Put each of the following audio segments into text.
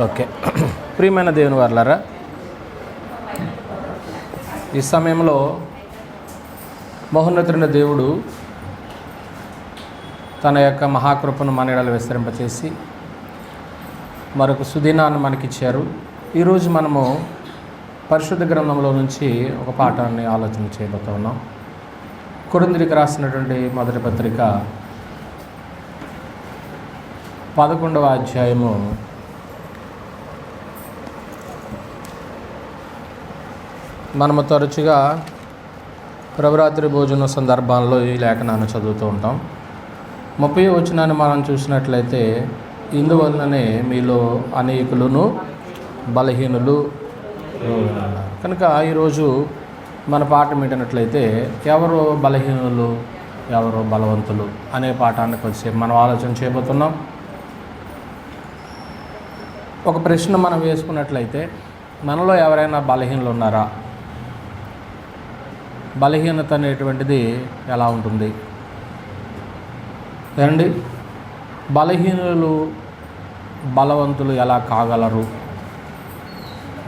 Okay. ప్రియమైన దేవుని వారలారా, ఈ సమయంలో మహోన్నతుడైన దేవుడు తన యొక్క మహాకృపను మన ఎడల విస్తరింపచేసి మరొక సుదినాన్ని మనకిచ్చారు. ఈరోజు మనము పరిశుద్ధ గ్రంథంలో నుంచి ఒక పాఠాన్ని ఆలోచన చేయబోతూ ఉన్నాం. కొరింథీయులకు రాసినటువంటి మొదటి పత్రిక 11వ అధ్యాయము 'మనము తరచుగా ప్రభురాత్రి భోజన సందర్భాల్లో ఈ లేఖనాన్ని చదువుతూ ఉంటాం. 30వ వచనాన్ని మనం చూసినట్లయితే, ఇందువలననే మీలో అనేకులను బలహీనులు ఉన్నారు. కనుక ఈరోజు మన పాఠం ఏంటన్నట్లయితే, ఎవరు బలహీనులు, ఎవరు బలవంతులు అనే పాఠానికి వచ్చి మనం ఆలోచన చేయబోతున్నాం. ఒక ప్రశ్న మనం వేసుకున్నట్లయితే, మనలో ఎవరైనా బలహీనులు ఉన్నారా? బలహీనత అనేటువంటిది ఎలా ఉంటుంది ఏమండి? బలహీనులు బలవంతులు ఎలా కాగలరు?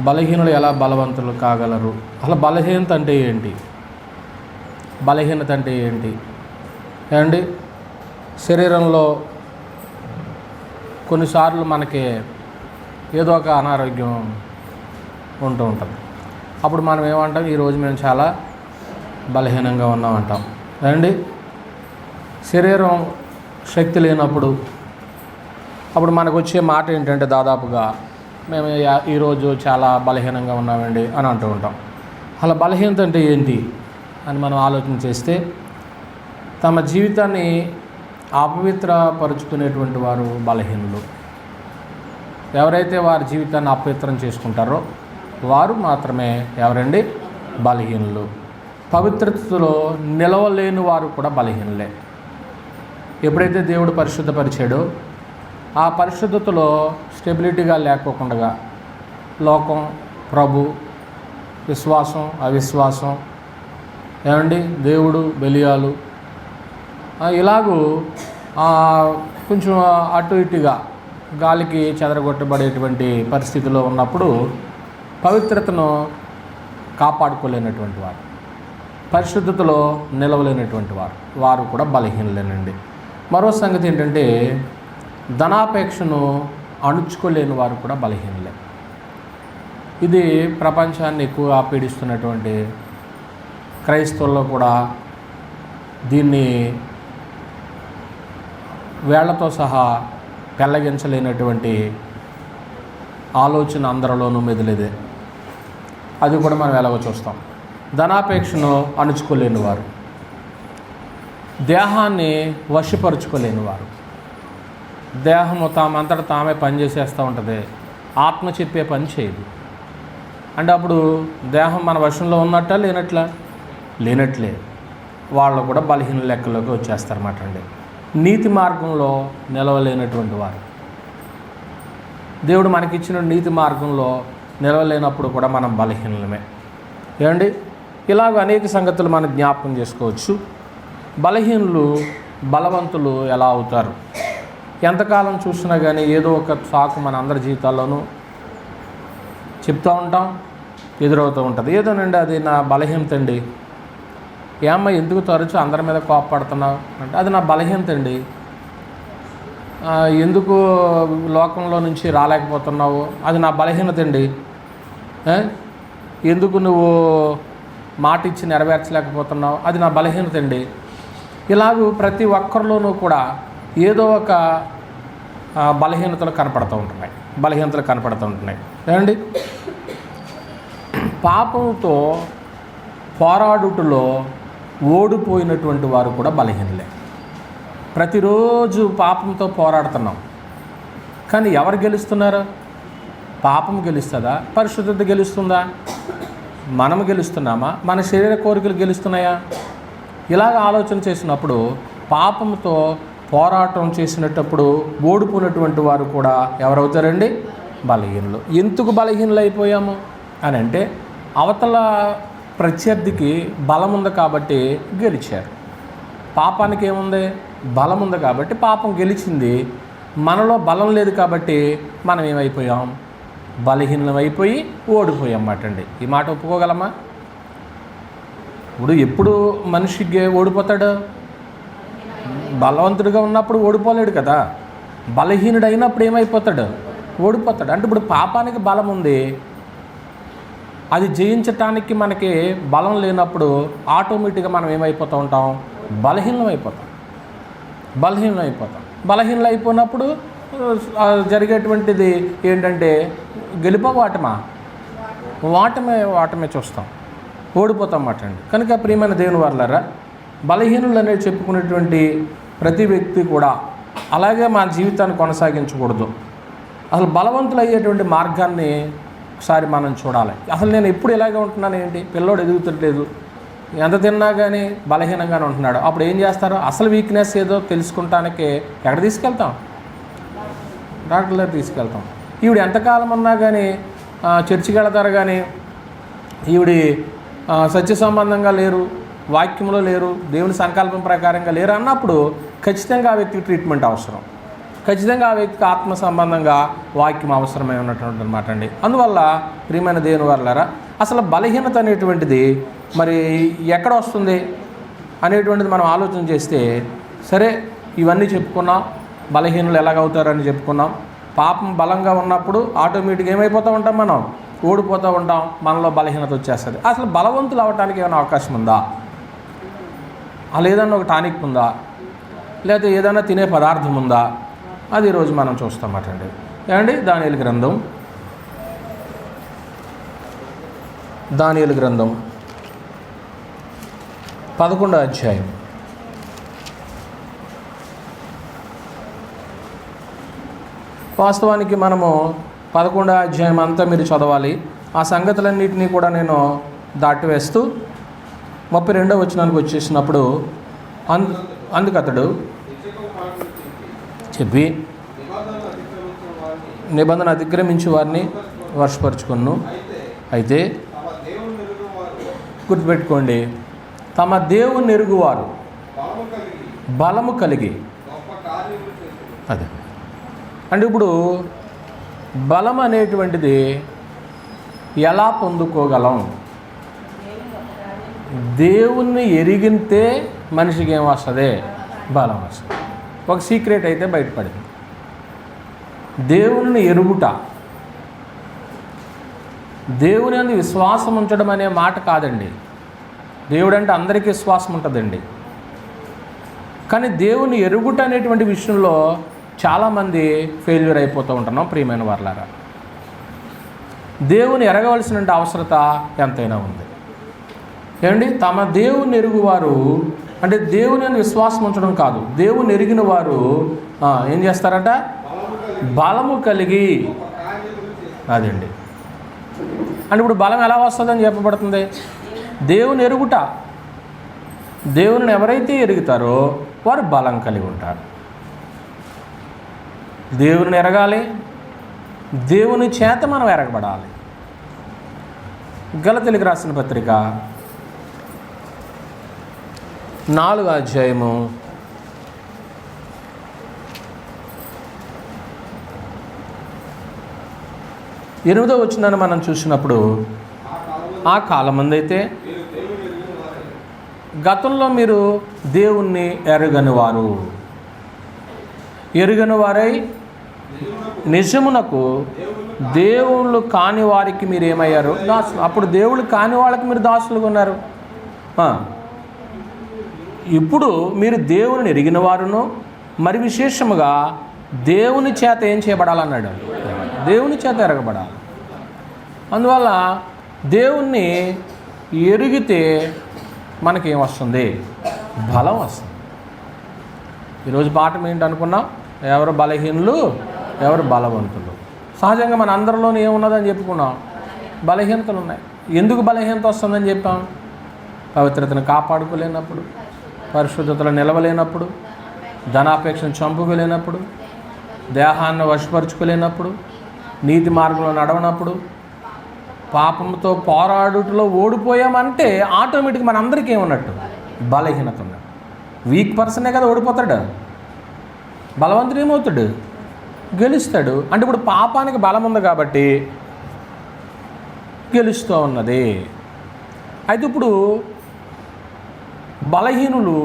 బలహీనులు ఎలా బలవంతులు కాగలరు? అసలు బలహీనత అంటే ఏంటి? బలహీనత అంటే ఏంటి ఏమండి? శరీరంలో కొన్నిసార్లు మనకి ఏదో ఒక అనారోగ్యం ఉంటూ ఉంటుంది. అప్పుడు మనం ఏమంటాం? ఈరోజు మేము చాలా బలహీనంగా ఉన్నామంటాం ఏమండి? శరీరం శక్తి లేనప్పుడు అప్పుడు మనకు వచ్చే మాట ఏంటంటే, దాదాపుగా మేము ఈరోజు చాలా బలహీనంగా ఉన్నామండి అని అంటూ ఉంటాం. అలా బలహీనత అంటే ఏంటి అని మనం ఆలోచన చేస్తే, తమ జీవితాన్ని అపవిత్రపరుచుకునేటువంటి వారు బలహీనులు. ఎవరైతే వారి జీవితాన్ని అపవిత్రం చేసుకుంటారో వారు మాత్రమే ఎవరండి? బలహీనులు. పవిత్రతలో నిలవలేని వారు కూడా బలహీనులే. ఎప్పుడైతే దేవుడు పరిశుద్ధపరిచాడో ఆ పరిశుద్ధతలో స్టెబిలిటీగా లేకోకుండా లోకం, ప్రభు, విశ్వాసం, అవిశ్వాసం ఏమండి, దేవుడు, బెలియాలు ఇలాగూ కొంచెం అటు ఇటుగా గాలికి చెదరగొట్టబడేటువంటి పరిస్థితిలో ఉన్నప్పుడు పవిత్రతను కాపాడుకోలేనటువంటి వారు, పరిశుద్ధతలో నిలవలేనటువంటి వారు కూడా బలహీనలేనండి. మరో సంగతి ఏంటంటే, ధనాపేక్షను అణుచుకోలేని వారు కూడా బలహీనలే. ఇది ప్రపంచాన్ని ఎక్కువగా పీడిస్తున్నటువంటి క్రైస్తవుల్లో కూడా దీన్ని వేళ్లతో సహా పెళ్ళగించలేనటువంటి ఆలోచన అందరిలోనూ మెదిలేదే. అది కూడా మనం ఎలాగో చూస్తాం. ధనాపేక్షను అణుచుకోలేని వారు, దేహాన్ని వశపరుచుకోలేని వారు, దేహము తామంతట తామే పనిచేసేస్తూ ఉంటుంది, ఆత్మ చెప్పే పని చేయదు. అంటే అప్పుడు దేహం మన వశంలో ఉన్నట్ట లేనట్లే వాళ్ళు కూడా బలహీన లెక్కలోకి వచ్చేస్తారన్నమాట అండి. నీతి మార్గంలో నిలవలేనటువంటి వారు, దేవుడు మనకిచ్చిన నీతి మార్గంలో నిలవలేనప్పుడు కూడా మనం బలహీనమే ఏమండి? ఇలాగ అనేక సంగతులు మనం జ్ఞాపకం చేసుకోవచ్చు. బలహీనులు బలవంతులు ఎలా అవుతారు? ఎంతకాలం చూసినా కానీ ఏదో ఒక సాకు మన అందరి జీవితాల్లోనూ చెప్తూ ఉంటాం, ఎదురవుతూ ఉంటుంది. ఏదోనండి, అది నా బలహీనత అండి. ఏమ్మా ఎందుకు తరచు అందరి మీద కోపపడుతున్నావు అంటే, అది నా బలహీనత అండి. ఎందుకు లోకంలో నుంచి రాలేకపోతున్నావు? అది నా బలహీనత అండి. ఎందుకు నువ్వు మాట ఇచ్చి నెరవేర్చలేకపోతున్నావు? అది నా బలహీనత అండి. ఇలాగూ ప్రతి ఒక్కరిలోనూ కూడా ఏదో ఒక బలహీనతలు కనపడుతూ ఉంటున్నాయి ఏమండి? పాపంతో పోరాడుటలో ఓడిపోయినటువంటి వారు కూడా బలహీనలే. ప్రతిరోజు పాపంతో పోరాడుతున్నాం, కానీ ఎవరు గెలుస్తున్నారు? పాపం గెలుస్తుందా? పరిశుద్ధత గెలుస్తుందా? మనం గెలుస్తున్నామా? మన శరీర కోరికలు గెలుస్తున్నాయా? ఇలాగ ఆలోచన చేసినప్పుడు పాపంతో పోరాటం చేసినప్పుడు ఓడిపోయినటువంటి వారు కూడా ఎవరవుతారండి? బలహీనులు. ఎందుకు బలహీనులు అయిపోయాము అని అంటే, అవతల ప్రత్యర్థికి బలం ఉంది కాబట్టి గెలిచారు. పాపానికి ఏముంది? బలం ఉంది కాబట్టి పాపం గెలిచింది. మనలో బలం లేదు కాబట్టి మనం ఏమైపోయాం? బలహీనమైపోయి ఓడిపోయాం అన్నమాట అండి. ఈ మాట ఒప్పుకోగలమా? ఇప్పుడు ఎప్పుడు మనిషికి ఓడిపోతాడు? బలవంతుడిగా ఉన్నప్పుడు ఓడిపోలేడు కదా. బలహీనుడు అయినప్పుడు ఏమైపోతాడు? ఓడిపోతాడు. అంటే ఇప్పుడు పాపానికి బలం ఉంది, అది జయించటానికి మనకి బలం లేనప్పుడు ఆటోమేటిక్గా మనం ఏమైపోతూ ఉంటాం? బలహీనమైపోతాం. బలహీనలు అయిపోయినప్పుడు జరిగేటువంటిది ఏంటంటే గెలుప వాటమే చూస్తాం, ఓడిపోతాం అన్నమాట అండి. కనుక ప్రియమైన దేవుని వారలారా, బలహీనులు అనేది చెప్పుకునేటువంటి ప్రతి వ్యక్తి కూడా అలాగే మన జీవితాన్ని కొనసాగించకూడదు. అసలు బలవంతులు అయ్యేటువంటి మార్గాన్ని ఒకసారి మనం చూడాలి. అసలు నేను ఎప్పుడు ఇలాగే ఉంటున్నాను ఏంటి? పిల్లోడు ఎదుగుతుంటలేదు, ఎంత తిన్నా కానీ బలహీనంగానే ఉంటున్నాడు. అప్పుడు ఏం చేస్తారు? అసలు వీక్నెస్ ఏదో తెలుసుకుంటానికి ఎక్కడ తీసుకెళ్తాం? డాక్టర్ దగ్గర తీసుకెళ్తాం. ఈవిడ ఎంతకాలం ఉన్నా కానీ చర్చికి వెళతారు కానీ ఈవిడి సత్య సంబంధంగా లేరు, వాక్యంలో లేరు, దేవుని సంకల్పం ప్రకారంగా లేరు అన్నప్పుడు ఖచ్చితంగా ఆ వ్యక్తికి ట్రీట్మెంట్ అవసరం. ఖచ్చితంగా ఆ వ్యక్తికి ఆత్మ సంబంధంగా వాక్యం అవసరమై ఉన్నటువంటి అనమాట అండి. అందువల్ల ప్రియమైన దేవుని వారలారా, అసలు బలహీనత అనేటువంటిది మరి ఎక్కడ వస్తుంది అనేటువంటిది మనం ఆలోచన చేస్తే, సరే ఇవన్నీ చెప్పుకున్నాం, బలహీనులు ఎలాగవుతారని చెప్పుకున్నాం. పాపం బలంగా ఉన్నప్పుడు ఆటోమేటిక్గా ఏమైపోతూ ఉంటాం? మనం ఓడిపోతూ ఉంటాం, మనలో బలహీనత వచ్చేస్తుంది. అసలు బలవంతులు అవ్వటానికి ఏమైనా అవకాశం ఉందా? అలా ఏదన్నా ఒక టానిక్ ఉందా? లేకపోతే ఏదైనా తినే పదార్థం ఉందా? అది ఈరోజు మనం చూస్తామట అండి. ఏమండి, దానియేలు గ్రంథం 11వ అధ్యాయం. వాస్తవానికి మనము 11వ అధ్యాయం అంతా మీరు చదవాలి. ఆ సంగతులన్నింటినీ కూడా నేను దాటివేస్తూ 32వ వచనానికి వచ్చేసినప్పుడు అందుకతడు చెప్పి నిబంధన అతిక్రమించి వారిని వర్షపరుచుకును. అయితే గుర్తుపెట్టుకోండి, తమ దేవుని ఎరుగువారు బలము కలిగి. అదే అంటే ఇప్పుడు బలం అనేటువంటిది ఎలా పొందుకోగలం? దేవుణ్ణి ఎరిగితే మనిషికి ఏం వస్తుంది? బలం వస్తుంది. ఒక సీక్రెట్ అయితే బయటపడింది. దేవుని ఎరుగుట, దేవుని అందు విశ్వాసం ఉంచడం అనే మాట కాదండి. దేవుడు అంటే అందరికీ విశ్వాసం ఉంటుందండి. కానీ దేవుని ఎరుగుట అనేటువంటి విషయంలో చాలామంది ఫెయిల్యూర్ అయిపోతూ ఉంటున్నాం. ప్రియమైన వారలారా, దేవుని ఎరగవలసిన అవసరత ఎంతైనా ఉంది. ఏమండి, తమ దేవుని ఎరుగువారు అంటే దేవుని అని విశ్వాసం ఉంచడం కాదు, దేవుని ఎరిగిన వారు ఏం చేస్తారట? బలము కలిగి. అదండి. అంటే ఇప్పుడు బలం ఎలా వస్తుందని చెప్పబడుతుంది? దేవుని ఎరుగుట. దేవుని ఎవరైతే ఎరుగుతారో వారు బలం కలిగి ఉంటారు. దేవుని ఎరగాలి, దేవుని చేత మనం ఎరగబడాలి. గలతీయులకు రాసిన పత్రిక 4వ అధ్యాయము 8వ వచనాన్ని మనం చూసినప్పుడు, ఆ కాలమందైతే గతంలో మీరు దేవుణ్ణి ఎరగని వారై నిజమునకు దేవుళ్ళు కాని వారికి మీరు ఏమయ్యారు? దాసులు. అప్పుడు దేవుళ్ళు కాని వాళ్ళకి మీరు దాసులుగా ఉన్నారు. ఇప్పుడు మీరు దేవుని ఎరిగిన వారును, మరి విశేషముగా దేవుని చేత ఏం చేయబడాలన్నాడు? దేవుని చేత ఎరగబడాలి. అందువల్ల దేవుణ్ణి ఎరిగితే మనకేం వస్తుంది? బలం వస్తుంది. ఈరోజు పాఠం ఏంటనుకున్నాం? ఎవరు బలహీనులు, ఎవరు బలవంతులు. సహజంగా మన అందరిలోనే ఏమున్నదని చెప్పుకున్నాం? బలహీనతలు ఉన్నాయి. ఎందుకు బలహీనత వస్తుందని చెప్పాం? పవిత్రతను కాపాడుకోలేనప్పుడు, పరిశుద్ధతలు నిలవలేనప్పుడు, ధనాపేక్షను చంపుకోలేనప్పుడు, దేహాన్ని వశపరుచుకోలేనప్పుడు, నీతి మార్గంలో నడవనప్పుడు, పాపంతో పోరాడుటలో ఓడిపోయామంటే ఆటోమేటిక్గా మన అందరికీ ఏమన్నట్టు? బలహీనత ఉన్నట్టు. వీక్ పర్సనే కదా ఓడిపోతాడు. బలవంతుడు ఏమవుతాడు? గెలుస్తాడు. అంటే ఇప్పుడు పాపానికి బలం ఉంది కాబట్టి గెలుస్తూ ఉన్నది. అయితే ఇప్పుడు బలహీనులు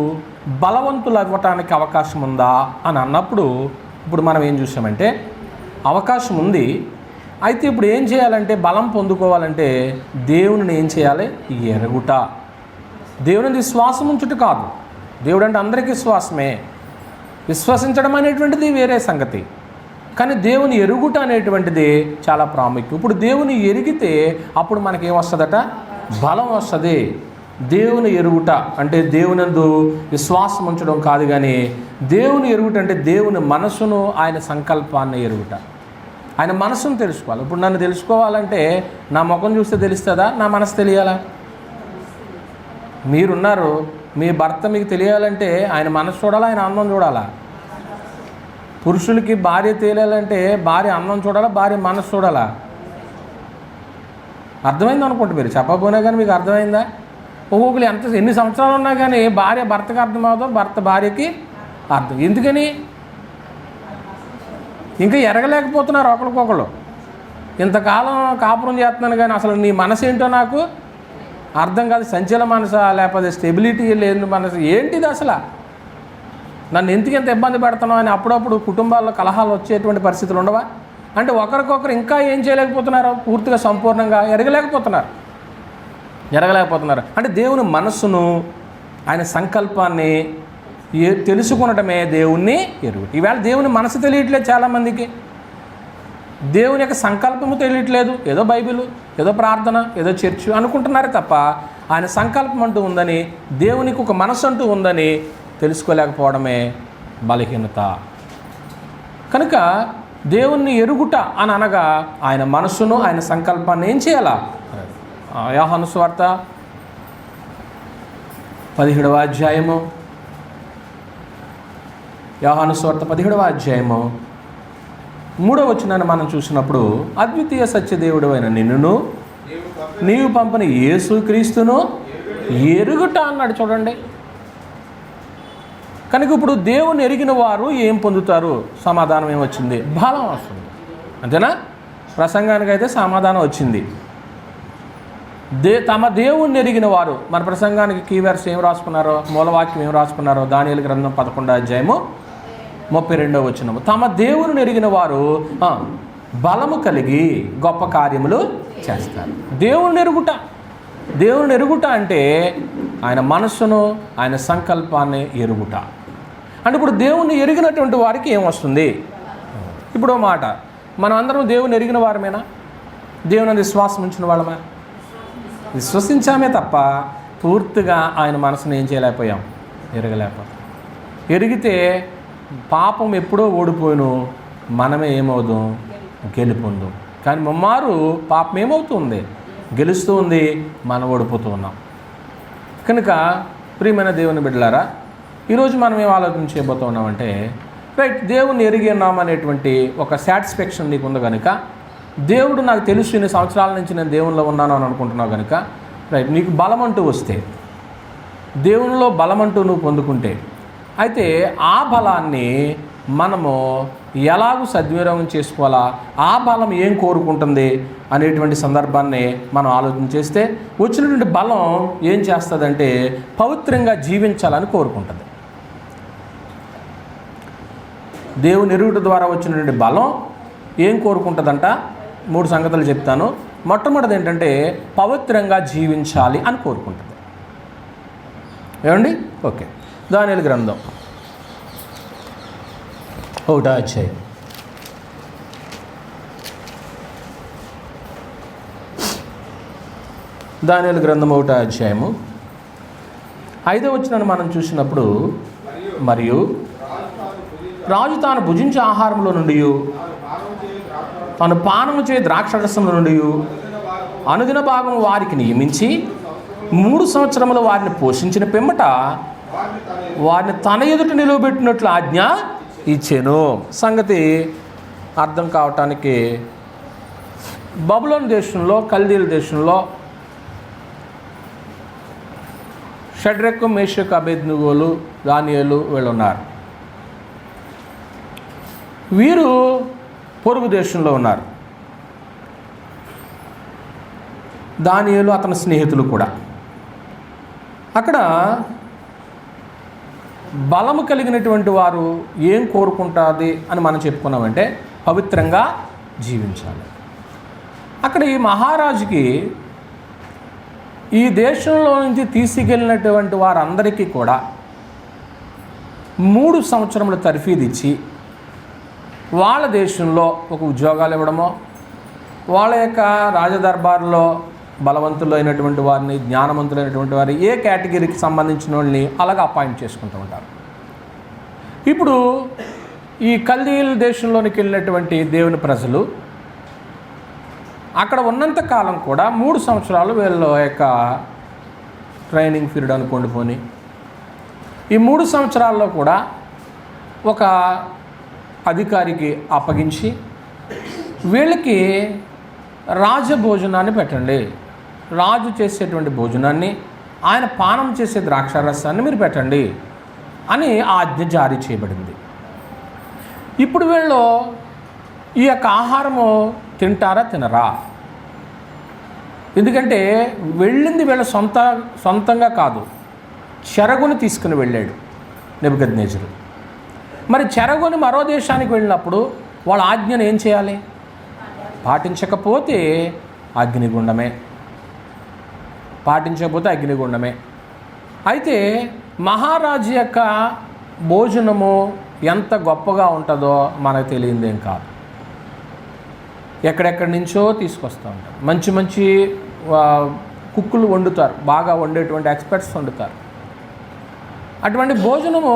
బలవంతులు అవ్వటానికి అవకాశం ఉందా అని అన్నప్పుడు ఇప్పుడు మనం ఏం చూసామంటే అవకాశం ఉంది. అయితే ఇప్పుడు ఏం చేయాలంటే బలం పొందుకోవాలంటే దేవుని ఏం చేయాలి? ఎరుగుట. దేవుని విశ్వాసం ఉంచుట కాదు. దేవుడు అంటే అందరికీ విశ్వాసమే. విశ్వసించడం అనేటువంటిది వేరే సంగతి. కానీ దేవుని ఎరుగుట అనేటువంటిది చాలా ప్రాముఖ్యం. ఇప్పుడు దేవుని ఎరిగితే అప్పుడు మనకేమొస్తుందట? బలం వస్తుంది. దేవుని ఎరుగుట అంటే దేవునందు విశ్వాసం ఉంచడం కాదు, కానీ దేవుని ఎరుగుట అంటే దేవుని మనసును, ఆయన సంకల్పాన్ని ఎరుగుట. ఆయన మనసును తెలుసుకోవాలి. ఇప్పుడు నన్ను తెలుసుకోవాలంటే నా ముఖం చూస్తే తెలుస్తుందా? నా మనసు తెలియాలా? మీరున్నారు, మీ భర్త మీకు తెలియాలంటే ఆయన మనసు చూడాలా, ఆయన అందం చూడాలా? పురుషులకి భార్య తెలియాలంటే భార్య అందం చూడాలా, భార్య మనసు చూడాలా? అర్థమైంది అనుకుంటే మీరు చెప్పకపోయినా కానీ మీకు అర్థమైందా? ఒక్కొక్కరు ఎన్ని సంవత్సరాలు ఉన్నా కానీ భార్య భర్తకి అర్థమవుతుందో, భర్త భార్యకి అర్థం. ఎందుకని? ఇంకా ఎరగలేకపోతున్నారు ఒకరికొకరు. ఇంతకాలం కాపురం చేస్తున్నాను కానీ అసలు నీ మనసు ఏంటో నాకు అర్థం కాదు. సంచల మనసా, లేకపోతే స్టెబిలిటీ లేని మనసు ఏంటిది అసలు? నన్ను ఎందుకు ఎంత ఇబ్బంది పెడుతున్నావు అని అప్పుడప్పుడు కుటుంబాల్లో కలహాలు వచ్చేటువంటి పరిస్థితులు ఉండవా? అంటే ఒకరికొకరు ఇంకా ఏం చేయలేకపోతున్నారు? పూర్తిగా సంపూర్ణంగా ఎరగలేకపోతున్నారు. అంటే దేవుని మనస్సును, ఆయన సంకల్పాన్ని తెలుసుకునటమే దేవుణ్ణి ఎరుగు. ఈవేళ దేవుని మనసు తెలియట్లేదు చాలామందికి. దేవుని యొక్క సంకల్పము తెలియట్లేదు. ఏదో బైబిల్, ఏదో ప్రార్థన, ఏదో చర్చ్ అనుకుంటున్నారే తప్ప ఆయన సంకల్పం అంటూ ఉందని, దేవునికి ఒక మనసు అంటూ ఉందని తెలుసుకోలేకపోవడమే బలహీనత. కనుక దేవుణ్ణి ఎరుగుట అని అనగా ఆయన మనస్సును, ఆయన సంకల్పాన్ని ఏం చేయాలా? యోహాను సువార్త 17వ అధ్యాయము, యోహాను సువార్త 17వ అధ్యాయము 3వ వచనాన్ని మనం చూసినప్పుడు, అద్వితీయ సత్యదేవుడు అయిన నిన్నును నీవు పంపిన యేసుక్రీస్తును ఎరుగుట అన్నాడు. చూడండి. కనుక ఇప్పుడు దేవుని ఎరిగిన వారు ఏం పొందుతారు? సమాధానం ఏమొచ్చింది? బలం వస్తుంది. అంతేనా? ప్రసంగానికైతే సమాధానం వచ్చింది. తమ దేవుణ్ణి ఎరిగిన వారు. మన ప్రసంగానికి కీవర్డ్స్ ఏం రాసుకున్నారో, మూలవాక్యం ఏం రాసుకున్నారో, దానియేలు గ్రంథం 11వ అధ్యాయము 32వ వచనము. తమ దేవుని ఎరిగిన వారు బలము కలిగి గొప్ప కార్యములు చేస్తారు. దేవుని ఎరుగుట అంటే ఆయన మనస్సును, ఆయన సంకల్పాన్ని ఎరుగుట. అంటే ఇప్పుడు దేవుణ్ణి ఎరిగినటువంటి వారికి ఏమొస్తుంది? ఇప్పుడు మాట, మనం అందరం దేవుని ఎరిగిన వారమేనా? దేవుని విశ్వాసం ఉంచిన వాళ్ళమే? విశ్వసించామే తప్ప పూర్తిగా ఆయన మనసును ఏం చేయలేకపోయాం? ఎరగలేకపోయాం. ఎరిగితే పాపం ఎప్పుడో ఓడిపోయిను, మనమే ఏమవుదాం? గెలుపొందు. కానీ ముమ్మారు పాపం ఏమవుతుంది? గెలుస్తూ ఉంది, మనం ఓడిపోతూ ఉన్నాం. కనుక ప్రియమైన దేవుని బిడ్డలారా, ఈరోజు మనం ఏం ఆలోచన చేయబోతూ ఉన్నామంటే, రైట్, దేవుని ఎరిగి ఉన్నామనేటువంటి ఒక సాటిస్ఫాక్షన్ నీకు ఉంది కనుక, దేవుడు నాకు తెలుసు, ఇన్ని సంవత్సరాల నుంచి నేను దేవునిలో ఉన్నాను అని అనుకుంటున్నావు కనుక, రైట్, నీకు బలం అంటూ వస్తే, దేవునిలో బలం అంటూ నువ్వు పొందుకుంటే, అయితే ఆ బలాన్ని మనము ఎలాగూ సద్వినియోగం చేసుకోవాలా, ఆ బలం ఏం కోరుకుంటుంది అనేటువంటి సందర్భాన్ని మనం ఆలోచన చేస్తే, వచ్చినటువంటి బలం ఏం చేస్తుందంటే పవిత్రంగా జీవించాలని కోరుకుంటుంది. దేవుని ఎరుగుట ద్వారా వచ్చినటువంటి బలం ఏం కోరుకుంటుందంట? 3 సంగతులు చెప్తాను. మొట్టమొదటిది ఏంటంటే పవిత్రంగా జీవించాలి అని కోరుకుంటుంది. ఏమండి? ఓకే. దానియేలు గ్రంథం 1వ అధ్యాయం దానియేలు గ్రంథం 1వ అధ్యాయము 5వ వచనాన్ని మనం చూసినప్పుడు, మరియు రాజు తాను భుజించే ఆహారంలో నుండి, తాను పానము చే ద్రాక్షరసంలో నుండి అనుదిన భాగం వారికి నియమించి 3 సంవత్సరములు వారిని పోషించిన పిమ్మట వారిని తన ఎదుట నిలవబెట్టినట్లు ఆజ్ఞ ఇచ్చెను. సంగతి అర్థం కావటానికి, బబులోను దేశంలో, కల్దీల దేశంలో షడ్రకు, మేషకు, అబేద్నెగోలు, దానియేలు వీళ్ళు ఉన్నారు. వీరు పొరుగు దేశంలో ఉన్నారు. దానియేలు అతని స్నేహితులు కూడా. అక్కడ బలము కలిగినటువంటి వారు ఏం కోరుకుంటుంది అని మనం చెప్పుకున్నామంటే పవిత్రంగా జీవించాలి. అక్కడ ఈ మహారాజుకి ఈ దేశంలో నుంచి తీసుకెళ్ళినటువంటి వారందరికీ కూడా 3 సంవత్సరముల తర్ఫీదు ఇచ్చి వాళ్ళ దేశంలో ఒక ఉద్యోగాలు ఇవ్వడమో, వాళ్ళ యొక్క రాజదర్బార్లో బలవంతులైనటువంటి వారిని, జ్ఞానవంతులైనటువంటి వారిని, ఏ కేటగిరీకి సంబంధించిన వాళ్ళని అలాగ అపాయింట్ చేసుకుంటూ ఉంటారు. ఇప్పుడు ఈ కల్దీయుల దేశంలోనికి వెళ్ళినటువంటి దేవుని ప్రజలు అక్కడ ఉన్నంత కాలం కూడా 3 సంవత్సరాలు వీళ్ళ యొక్క ట్రైనింగ్ పీరియడ్ అనుకోండి పోని. ఈ 3 సంవత్సరాల్లో కూడా ఒక అధికారికి అప్పగించి వీళ్ళకి రాజభోజనాన్ని పెట్టండి, రాజు చేసేటువంటి భోజనాన్ని, ఆయన పానం చేసే ద్రాక్షారసాన్ని మీరు పెట్టండి అని ఆజ్ఞ జారీ చేయబడింది. ఇప్పుడు వీళ్ళు ఈ యొక్క ఆహారము తింటారా తినరా? ఎందుకంటే వెళ్ళింది వీళ్ళ సొంతంగా కాదు, చెరగుని తీసుకుని వెళ్ళాడు నెబుకద్నెజరు. మరి చెరగుని మరో దేశానికి వెళ్ళినప్పుడు వాళ్ళ ఆజ్ఞను ఏం చేయాలి? పాటించకపోతే అగ్నిగుండమే, పాటించకపోతే అగ్నిగుండమే. అయితే మహారాజు యొక్క భోజనము ఎంత గొప్పగా ఉంటుందో మనకు తెలియదేం కాదు. ఎక్కడెక్కడి నుంచో తీసుకొస్తూ ఉంటారు. మంచి మంచి కుక్కులు వండుతారు, బాగా వండేటువంటి ఎక్స్పర్ట్స్ వండుతారు. అటువంటి భోజనము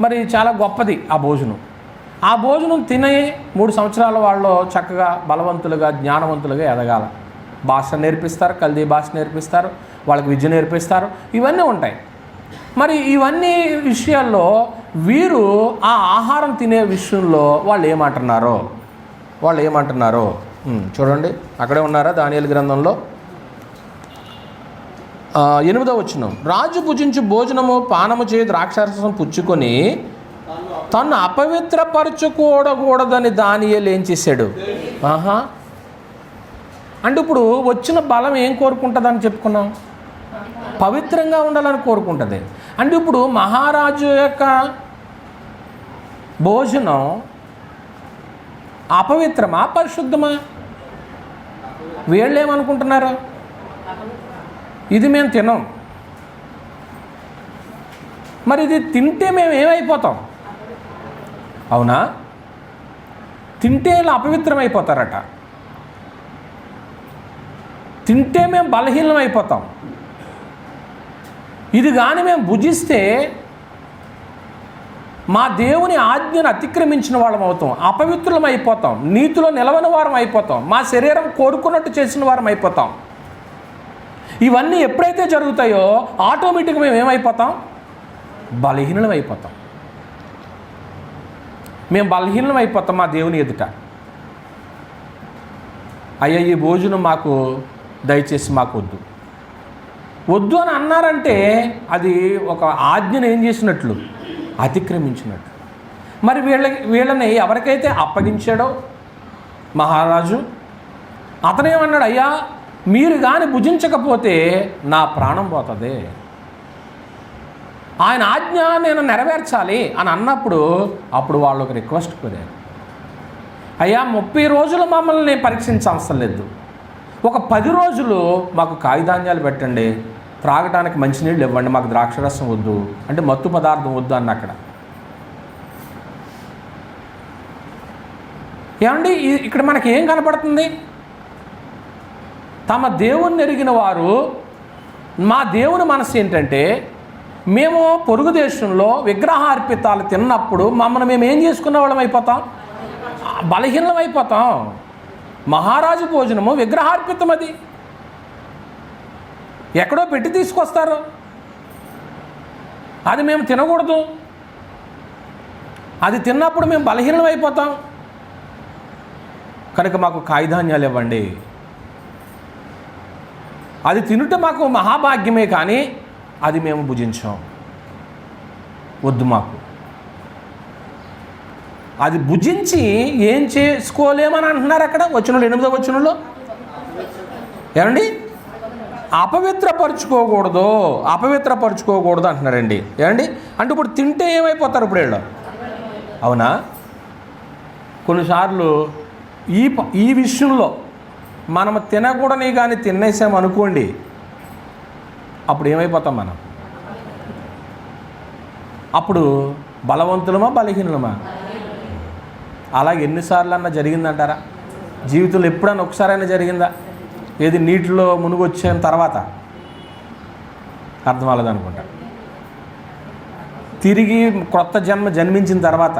మరి చాలా గొప్పది. ఆ భోజనం తినే 3 సంవత్సరాల వాళ్ళు చక్కగా బలవంతులుగా, జ్ఞానవంతులుగా ఎదగాల. భాష నేర్పిస్తారు, కల్దీ భాష నేర్పిస్తారు, వాళ్ళకి విద్య నేర్పిస్తారు, ఇవన్నీ ఉంటాయి. మరి ఇవన్నీ విషయాల్లో వీరు ఆ ఆహారం తినే విషయంలో వాళ్ళు ఏమంటున్నారో చూడండి. అక్కడే ఉన్నారా దానియేలు గ్రంథంలో 8వ వచనం. రాజు భుజించు భోజనము పానము చేయి ద్రాక్షారసం పుచ్చుకొని తను అపవిత్రపరచుకోకూడదని దానియేలు ఏం చేశాడు? అంటే ఇప్పుడు వచ్చిన బలం ఏం కోరుకుంటుందని చెప్పుకున్నాం? పవిత్రంగా ఉండాలని కోరుకుంటుంది. అంటే ఇప్పుడు మహారాజు యొక్క భోజనం అపవిత్రమా పరిశుద్ధమా? వీళ్ళు ఏమనుకుంటున్నారు? ఇది మేము తినం, మరి ఇది తింటే మేము ఏమైపోతాం? అవునా? తింటే ఇలా అపవిత్రం అయిపోతారట, తింటే మేము బలహీనం అయిపోతాం. ఇది కానీ మేము భుజిస్తే మా దేవుని ఆజ్ఞను అతిక్రమించిన వాళ్ళం అవుతాం, అపవిత్రులం అయిపోతాం, నీతిలో నిలవని వారం అయిపోతాం, మా శరీరం కోరుకున్నట్టు చేసిన వారం అయిపోతాం. ఇవన్నీ ఎప్పుడైతే జరుగుతాయో ఆటోమేటిక్గా మేము ఏమైపోతాం? బలహీనం అయిపోతాం. మేము బలహీనం అయిపోతాం మా దేవుని ఎదుట. అయ్యా ఈ భోజనం మాకు దయచేసి మాకు వద్దు అని అన్నారంటే అది ఒక ఆజ్ఞను ఏం చేసినట్లు? అతిక్రమించినట్లు. మరి వీళ్ళని ఎవరికైతే అప్పగించాడో మహారాజు, అతనేమన్నాడు? అయ్యా మీరు కానీ భుజించకపోతే నా ప్రాణం పోతుంది, ఆయన ఆజ్ఞ నేను నెరవేర్చాలి అని అన్నప్పుడు అప్పుడు వాళ్ళు ఒక రిక్వెస్ట్ కోరారు. అయ్యా 30 రోజులు మమ్మల్ని పరీక్షించవసరం లేదు, ఒక 10 రోజులు మాకు కాయధాన్యాలు పెట్టండి, త్రాగడానికి మంచినీళ్ళు ఇవ్వండి, మాకు ద్రాక్షరసం వద్దు, అంటే మత్తు పదార్థం వద్దు అన్న. అక్కడ ఏమండి ఇక్కడ మనకి ఏం కనపడుతుంది? తమ దేవుణ్ణి ఎరిగిన వారు, మా దేవుని మనసు ఏంటంటే మేము పొరుగు దేశంలో విగ్రహార్పితాలు తిన్నప్పుడు మమ్మల్ని మేము ఏం చేసుకున్న వాళ్ళం అయిపోతాం? బలహీనం అయిపోతాం. మహారాజు భోజనము విగ్రహార్పితం, అది ఎక్కడో పెట్టి తీసుకొస్తారు, అది మేము తినకూడదు. అది తిన్నప్పుడు మేము బలహీనం అయిపోతాం, కనుక మాకు కాయధాన్యాలు ఇవ్వండి. అది తినుట మాకు మహాభాగ్యమే, కానీ అది మేము భుజించాం, వద్దు మాకు. అది భుజించి ఏం చేసుకోలేమని అంటున్నారు అక్కడ వచనంలో 8వ వచనంలో. ఏమండి? అపవిత్రపరుచుకోకూడదు అంటున్నారండి. ఏమండి? అంటే ఇప్పుడు తింటే ఏమైపోతారు ఇప్పుడు వీళ్ళు? అవునా? కొన్నిసార్లు ఈ విషయంలో మనం తినకూడని కానీ తినేసామనుకోండి, అప్పుడు ఏమైపోతాం మనం? అప్పుడు బలవంతులమా బలహీనులమా? అలాగే ఎన్నిసార్లు అన్నా జరిగిందంటారా? జీవితంలో ఎప్పుడన్నా ఒకసారైనా జరిగిందా? ఏది నీటిలో మునిగొచ్చిన తర్వాత? అర్థం అవ్వలేదనుకుంటా. తిరిగి క్రొత్త జన్మించిన తర్వాత,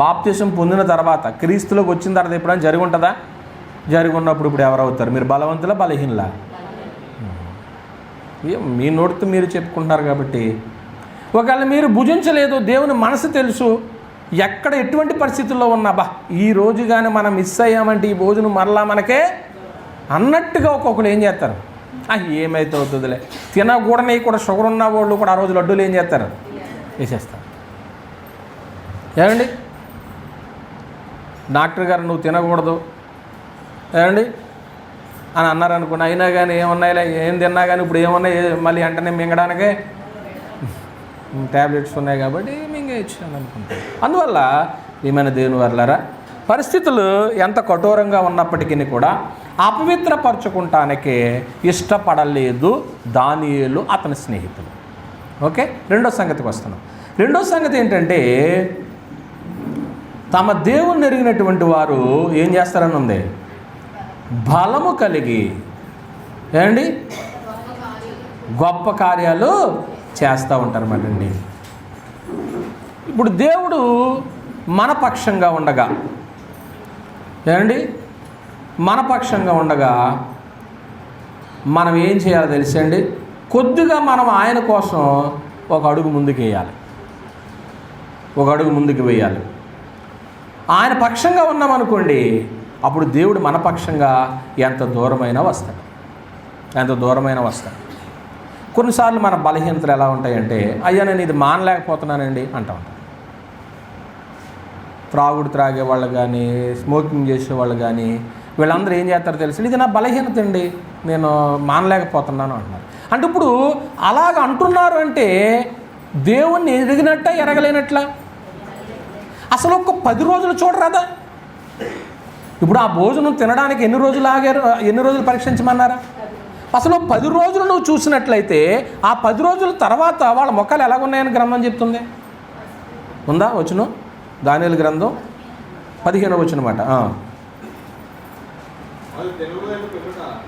బాప్తిసం పొందిన తర్వాత, క్రీస్తులోకి వచ్చిన తర్వాత ఎప్పుడైనా జరిగి ఉంటుందా? జరిగి ఉన్నప్పుడు ఇప్పుడు ఎవరవుతారు? మీరు బలవంతులా బలహీనులా? మీ నోటితో మీరు చెప్పుకుంటున్నారు కాబట్టి. ఒకవేళ మీరు భుజించలేదు, దేవుని మనసు తెలుసు, ఎక్కడ ఎటువంటి పరిస్థితుల్లో ఉన్నా ఈ రోజు కానీ మనం మిస్ అయ్యామంటే ఈ భోజనం మరలా మనకే అన్నట్టుగా ఒక్కొక్కరు ఏం చేస్తారు? ఏమైతే అవుతుందిలే, తినకూడని కూడా షుగర్ ఉన్న వాళ్ళు కూడా ఆ రోజు లడ్డూలు ఏం చేస్తారు? వేసేస్తారు. ఏమండి? డాక్టర్ గారు నువ్వు తినకూడదు ఏమండి అని అన్నారనుకోండి, అయినా కానీ ఏమున్నాయిలే, ఏం తిన్నా కానీ ఇప్పుడు ఏమున్నాయి మళ్ళీ వెంటనే మింగడానికే ట్యాబ్లెట్స్ ఉన్నాయి కాబట్టి మింగేయచ్చాను అనుకుంటాను. అందువల్ల ఏమైనా దేవుని వర్లారా, పరిస్థితులు ఎంత కఠోరంగా ఉన్నప్పటికీ కూడా అపవిత్రపరచుకుంటానికే ఇష్టపడలేదు దానియేలు అతని స్నేహితులు. ఓకే, రెండో సంగతికి వస్తున్నాం. రెండో సంగతి ఏంటంటే, తమ దేవుణ్ణి ఎరిగినటువంటి వారు ఏం చేస్తారని ఉంది? బలము కలిగి ఏమండి గొప్ప కార్యాలు చేస్తూ ఉంటారు అన్నమాటండి. ఇప్పుడు దేవుడు మన పక్షంగా ఉండగా ఏమండి మన పక్షంగా ఉండగా మనం ఏం చేయాలో తెలుసండి? కొద్దిగా మనం ఆయన కోసం ఒక అడుగు ముందుకు వేయాలి, ఒక అడుగు ముందుకు వేయాలి. ఆయన పక్షంగా ఉన్నామనుకోండి, అప్పుడు దేవుడు మన పక్షంగా ఎంత దూరమైనా వస్తాడు, ఎంత దూరమైనా వస్తాడు. కొన్నిసార్లు మన బలహీనతలు ఎలా ఉంటాయంటే, అయ్యా నేను ఇది మానలేకపోతున్నానండి అంటూ ఉంటాను. త్రాగుడు త్రాగే వాళ్ళు కానీ, స్మోకింగ్ చేసేవాళ్ళు కానీ, వీళ్ళందరూ ఏం చేస్తారో తెలుసు, ఇది నా బలహీనత అండి, నేను మానలేకపోతున్నాను అంటున్నారు. అంటే ఇప్పుడు అలాగ అంటున్నారు అంటే దేవుణ్ణి ఎరిగినట్ట ఎరగలేనట్ల? అసలు ఒక 10 రోజులు చూడరాదా? ఇప్పుడు ఆ భోజనం తినడానికి ఎన్ని రోజులు ఆగారు? ఎన్ని రోజులు పరీక్షించమన్నారా? అసలు 10 రోజులు నువ్వు చూసినట్లయితే ఆ 10 రోజుల తర్వాత వాళ్ళ మొక్కలు ఎలాగున్నాయని గ్రంథం చెప్తుంది. ఉందా వచనం? దానియేలు గ్రంథం 15వ వచనం మాట.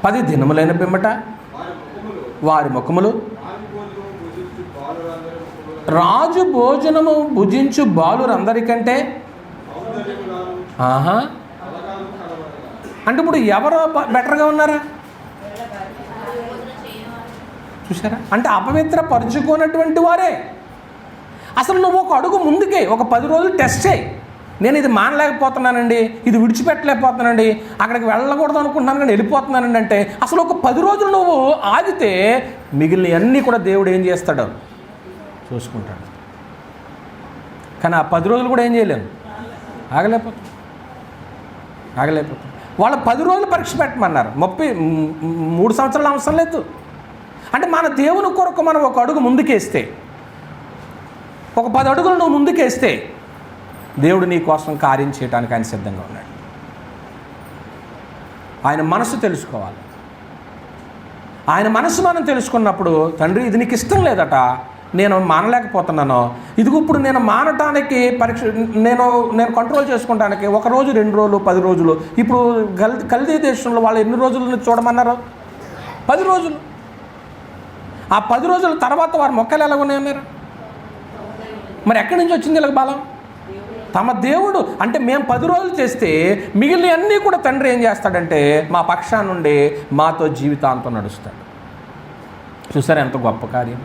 10 దినములైన పిమ్మట వారి ముఖములు రాజు భోజనము భుజించు బాలురందరికంటే అంటే ఇప్పుడు ఎవరు బెటర్గా ఉన్నారా? చూసారా? అంటే అపవిత్రపరుచుకున్నటువంటి వారే. అసలు నువ్వు ఒక అడుగు ముందుకే, ఒక 10 రోజులు టెస్ట్ చేయి. నేను ఇది మానలేకపోతున్నానండి, ఇది విడిచిపెట్టలేకపోతున్నానండి, అక్కడికి వెళ్ళకూడదు అనుకుంటున్నాను కానీ వెళ్ళిపోతున్నానండి అంటే, అసలు ఒక 10 రోజులు నువ్వు ఆగితే మిగిలిన అన్నీ కూడా దేవుడు ఏం చేస్తాడు? చూసుకుంటాడు. కానీ ఆ 10 రోజులు కూడా ఏం చేయలేను, ఆగలేకపోతాం. వాళ్ళు 10 రోజులు పరీక్ష పెట్టమన్నారు, 33 సంవత్సరాలు అవసరం లేదు. అంటే మన దేవుని కొరకు మనం ఒక అడుగు ముందుకేస్తే, ఒక 10 అడుగులు నువ్వు ముందుకేస్తే దేవుడు నీ కోసం కార్యం చేయడానికి ఆయన సిద్ధంగా ఉన్నాడు. ఆయన మనసు తెలుసుకోవాలి. ఆయన మనసు మనం తెలుసుకున్నప్పుడు, తండ్రి ఇది నీకు ఇష్టం లేదట, నేను మానలేకపోతున్నాను, ఇదిగో ఇప్పుడు నేను మానటానికి నేను కంట్రోల్ చేసుకుంటానికి 1 రోజు 2 రోజులు 10 రోజులు. ఇప్పుడు కల్దీ దేశంలో వాళ్ళు ఎన్ని రోజులు చూడమన్నారు? 10 రోజులు. ఆ 10 రోజుల తర్వాత వారి మొక్కలు ఎలా ఉన్నాయన్నారు? మరి ఎక్కడి నుంచి వచ్చింది ఇలా బలం? తమ దేవుడు. అంటే మేము 10 రోజులు చేస్తే మిగిలిన అన్నీ కూడా తండ్రి ఏం చేస్తాడంటే మా పక్షాన నుండి మాతో జీవితాంతం నడుస్తాడు. చూసారా ఎంత గొప్ప కార్యం?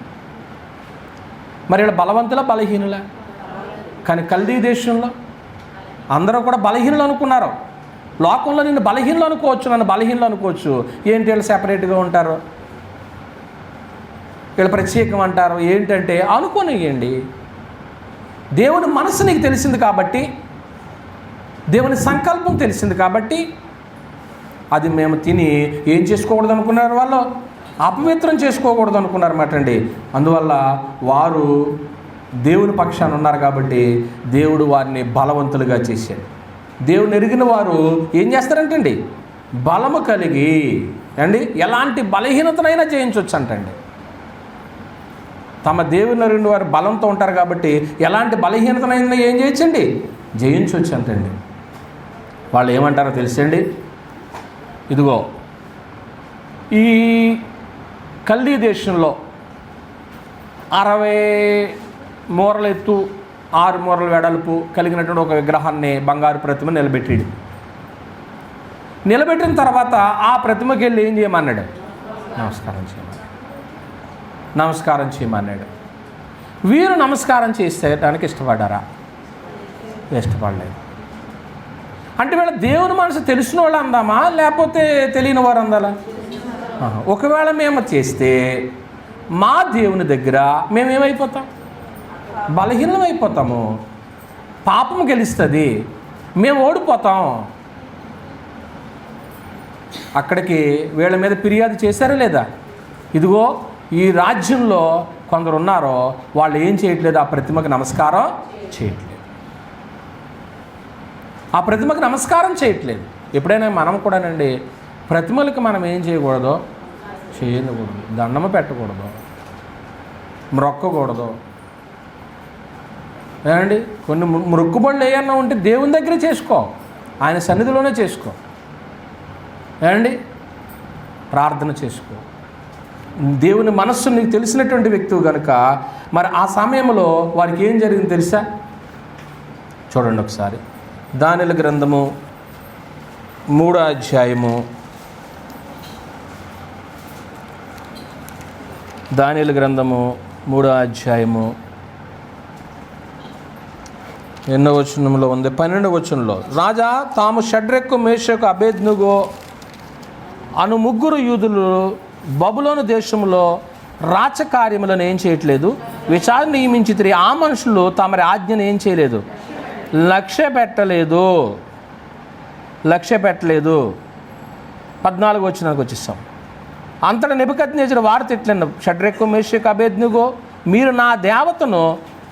మరి ఇలా బలవంతుల బలహీనుల? కానీ కల్దీ దేశంలో అందరూ కూడా బలహీనులు అనుకున్నారు. లోకంలో నిన్ను బలహీనులు అనుకోవచ్చు, నన్ను బలహీనులు అనుకోవచ్చు. ఏంటి వీళ్ళు సెపరేట్గా ఉంటారు, వీళ్ళు ప్రత్యేకం అంటారు ఏంటంటే అనుకోనియండి. దేవుని మనసు నీకు తెలిసింది కాబట్టి దేవుని సంకల్పం తెలిసింది కాబట్టి అది మేము తిని ఏం చేసుకోకూడదు అనుకున్నారు, వాళ్ళు అపవిత్రం చేసుకోకూడదు అనుకున్నారు అన్నమాట అండి. అందువల్ల వారు దేవుని పక్షాన ఉన్నారు కాబట్టి దేవుడు వారిని బలవంతులుగా చేశాడు. దేవుని ఎరిగిన వారు ఏం చేస్తారంటండి, బలము కలిగి అండి ఎలాంటి బలహీనతనైనా జయించవచ్చు అంటండి. తమ దేవుని ఎరిగిన వారు బలంతో ఉంటారు కాబట్టి ఎలాంటి బలహీనతనైనా ఏం చేయొచ్చండి, జయించవచ్చు అంటండి. వాళ్ళు ఏమంటారో తెలుసండి, ఇదిగో ఈ కల్దీ దేశంలో 60 మూరల ఎత్తు 6 మూరల వెడల్పు కలిగినటువంటి ఒక విగ్రహాన్ని, బంగారు ప్రతిమ నిలబెట్టాడు. నిలబెట్టిన తర్వాత ఆ ప్రతిమకి వెళ్ళి ఏం చేయమన్నాడు, నమస్కారం చేయమన్నాడు. వీరు నమస్కారం చేసేటానికి ఇష్టపడ్డారా? ఇష్టపడలేదు. అంటే వీళ్ళ దేవుని మనసు తెలిసిన వాళ్ళు అందామా, లేకపోతే తెలియని వారు అందాలా? ఒకవేళ మేము చేస్తే మా దేవుని దగ్గర మేమేమైపోతాం, బలహీనం అయిపోతాము, పాపం గెలుస్తుంది, మేము ఓడిపోతాం. అక్కడికి వీళ్ళ మీద ఫిర్యాదు చేశారా లేదా? ఇదిగో ఈ రాజ్యంలో కొందరు ఉన్నారో వాళ్ళు ఏం చేయట్లేదు, ఆ ప్రతిమకు నమస్కారం చేయట్లేదు, ఆ ప్రతిమకు నమస్కారం చేయట్లేదు. ఎప్పుడైనా మనం కూడానండి ప్రతిమలకు మనం ఏం చేయకూడదు, చేయకూడదు, దండము పెట్టకూడదు, మ్రొక్కకూడదు. ఏమండి కొన్ని మొక్కుబడులు ఏమన్నా ఉంటే దేవుని దగ్గరే చేసుకో, ఆయన సన్నిధిలోనే చేసుకో. ఏమండి ప్రార్థన చేసుకో. దేవుని మనస్సు నీకు తెలిసినటువంటి వ్యక్తివి కనుక మరి ఆ సమయంలో వారికి ఏం జరిగింది తెలుసా? చూడండి ఒకసారి. దానియేలు గ్రంథము 3వ అధ్యాయము, దానియేలు గ్రంథము 3వ అధ్యాయము ఎన్నో వచనంలో ఉంది, 12వ వచనంలో, రాజా తాము షడ్రెక్కు, మేషకు, అబేద్నెగో అను 3 యూదులు బబులోను దేశంలో రాచకార్యములను ఏం చేయట్లేదు, విచారణ నియమించితిరి. ఆ మనుషులు తమరి ఆజ్ఞను ఏం చేయలేదు, లక్ష్య పెట్టలేదు. 14వ వచనానికి వచ్చేస్తాం. అంతటా నెబుకద్నెజరు వార్త ఇట్లన్న, షడ్రెక్కు, మేషకు, అబేద్నెగో మీరు నా దేవతను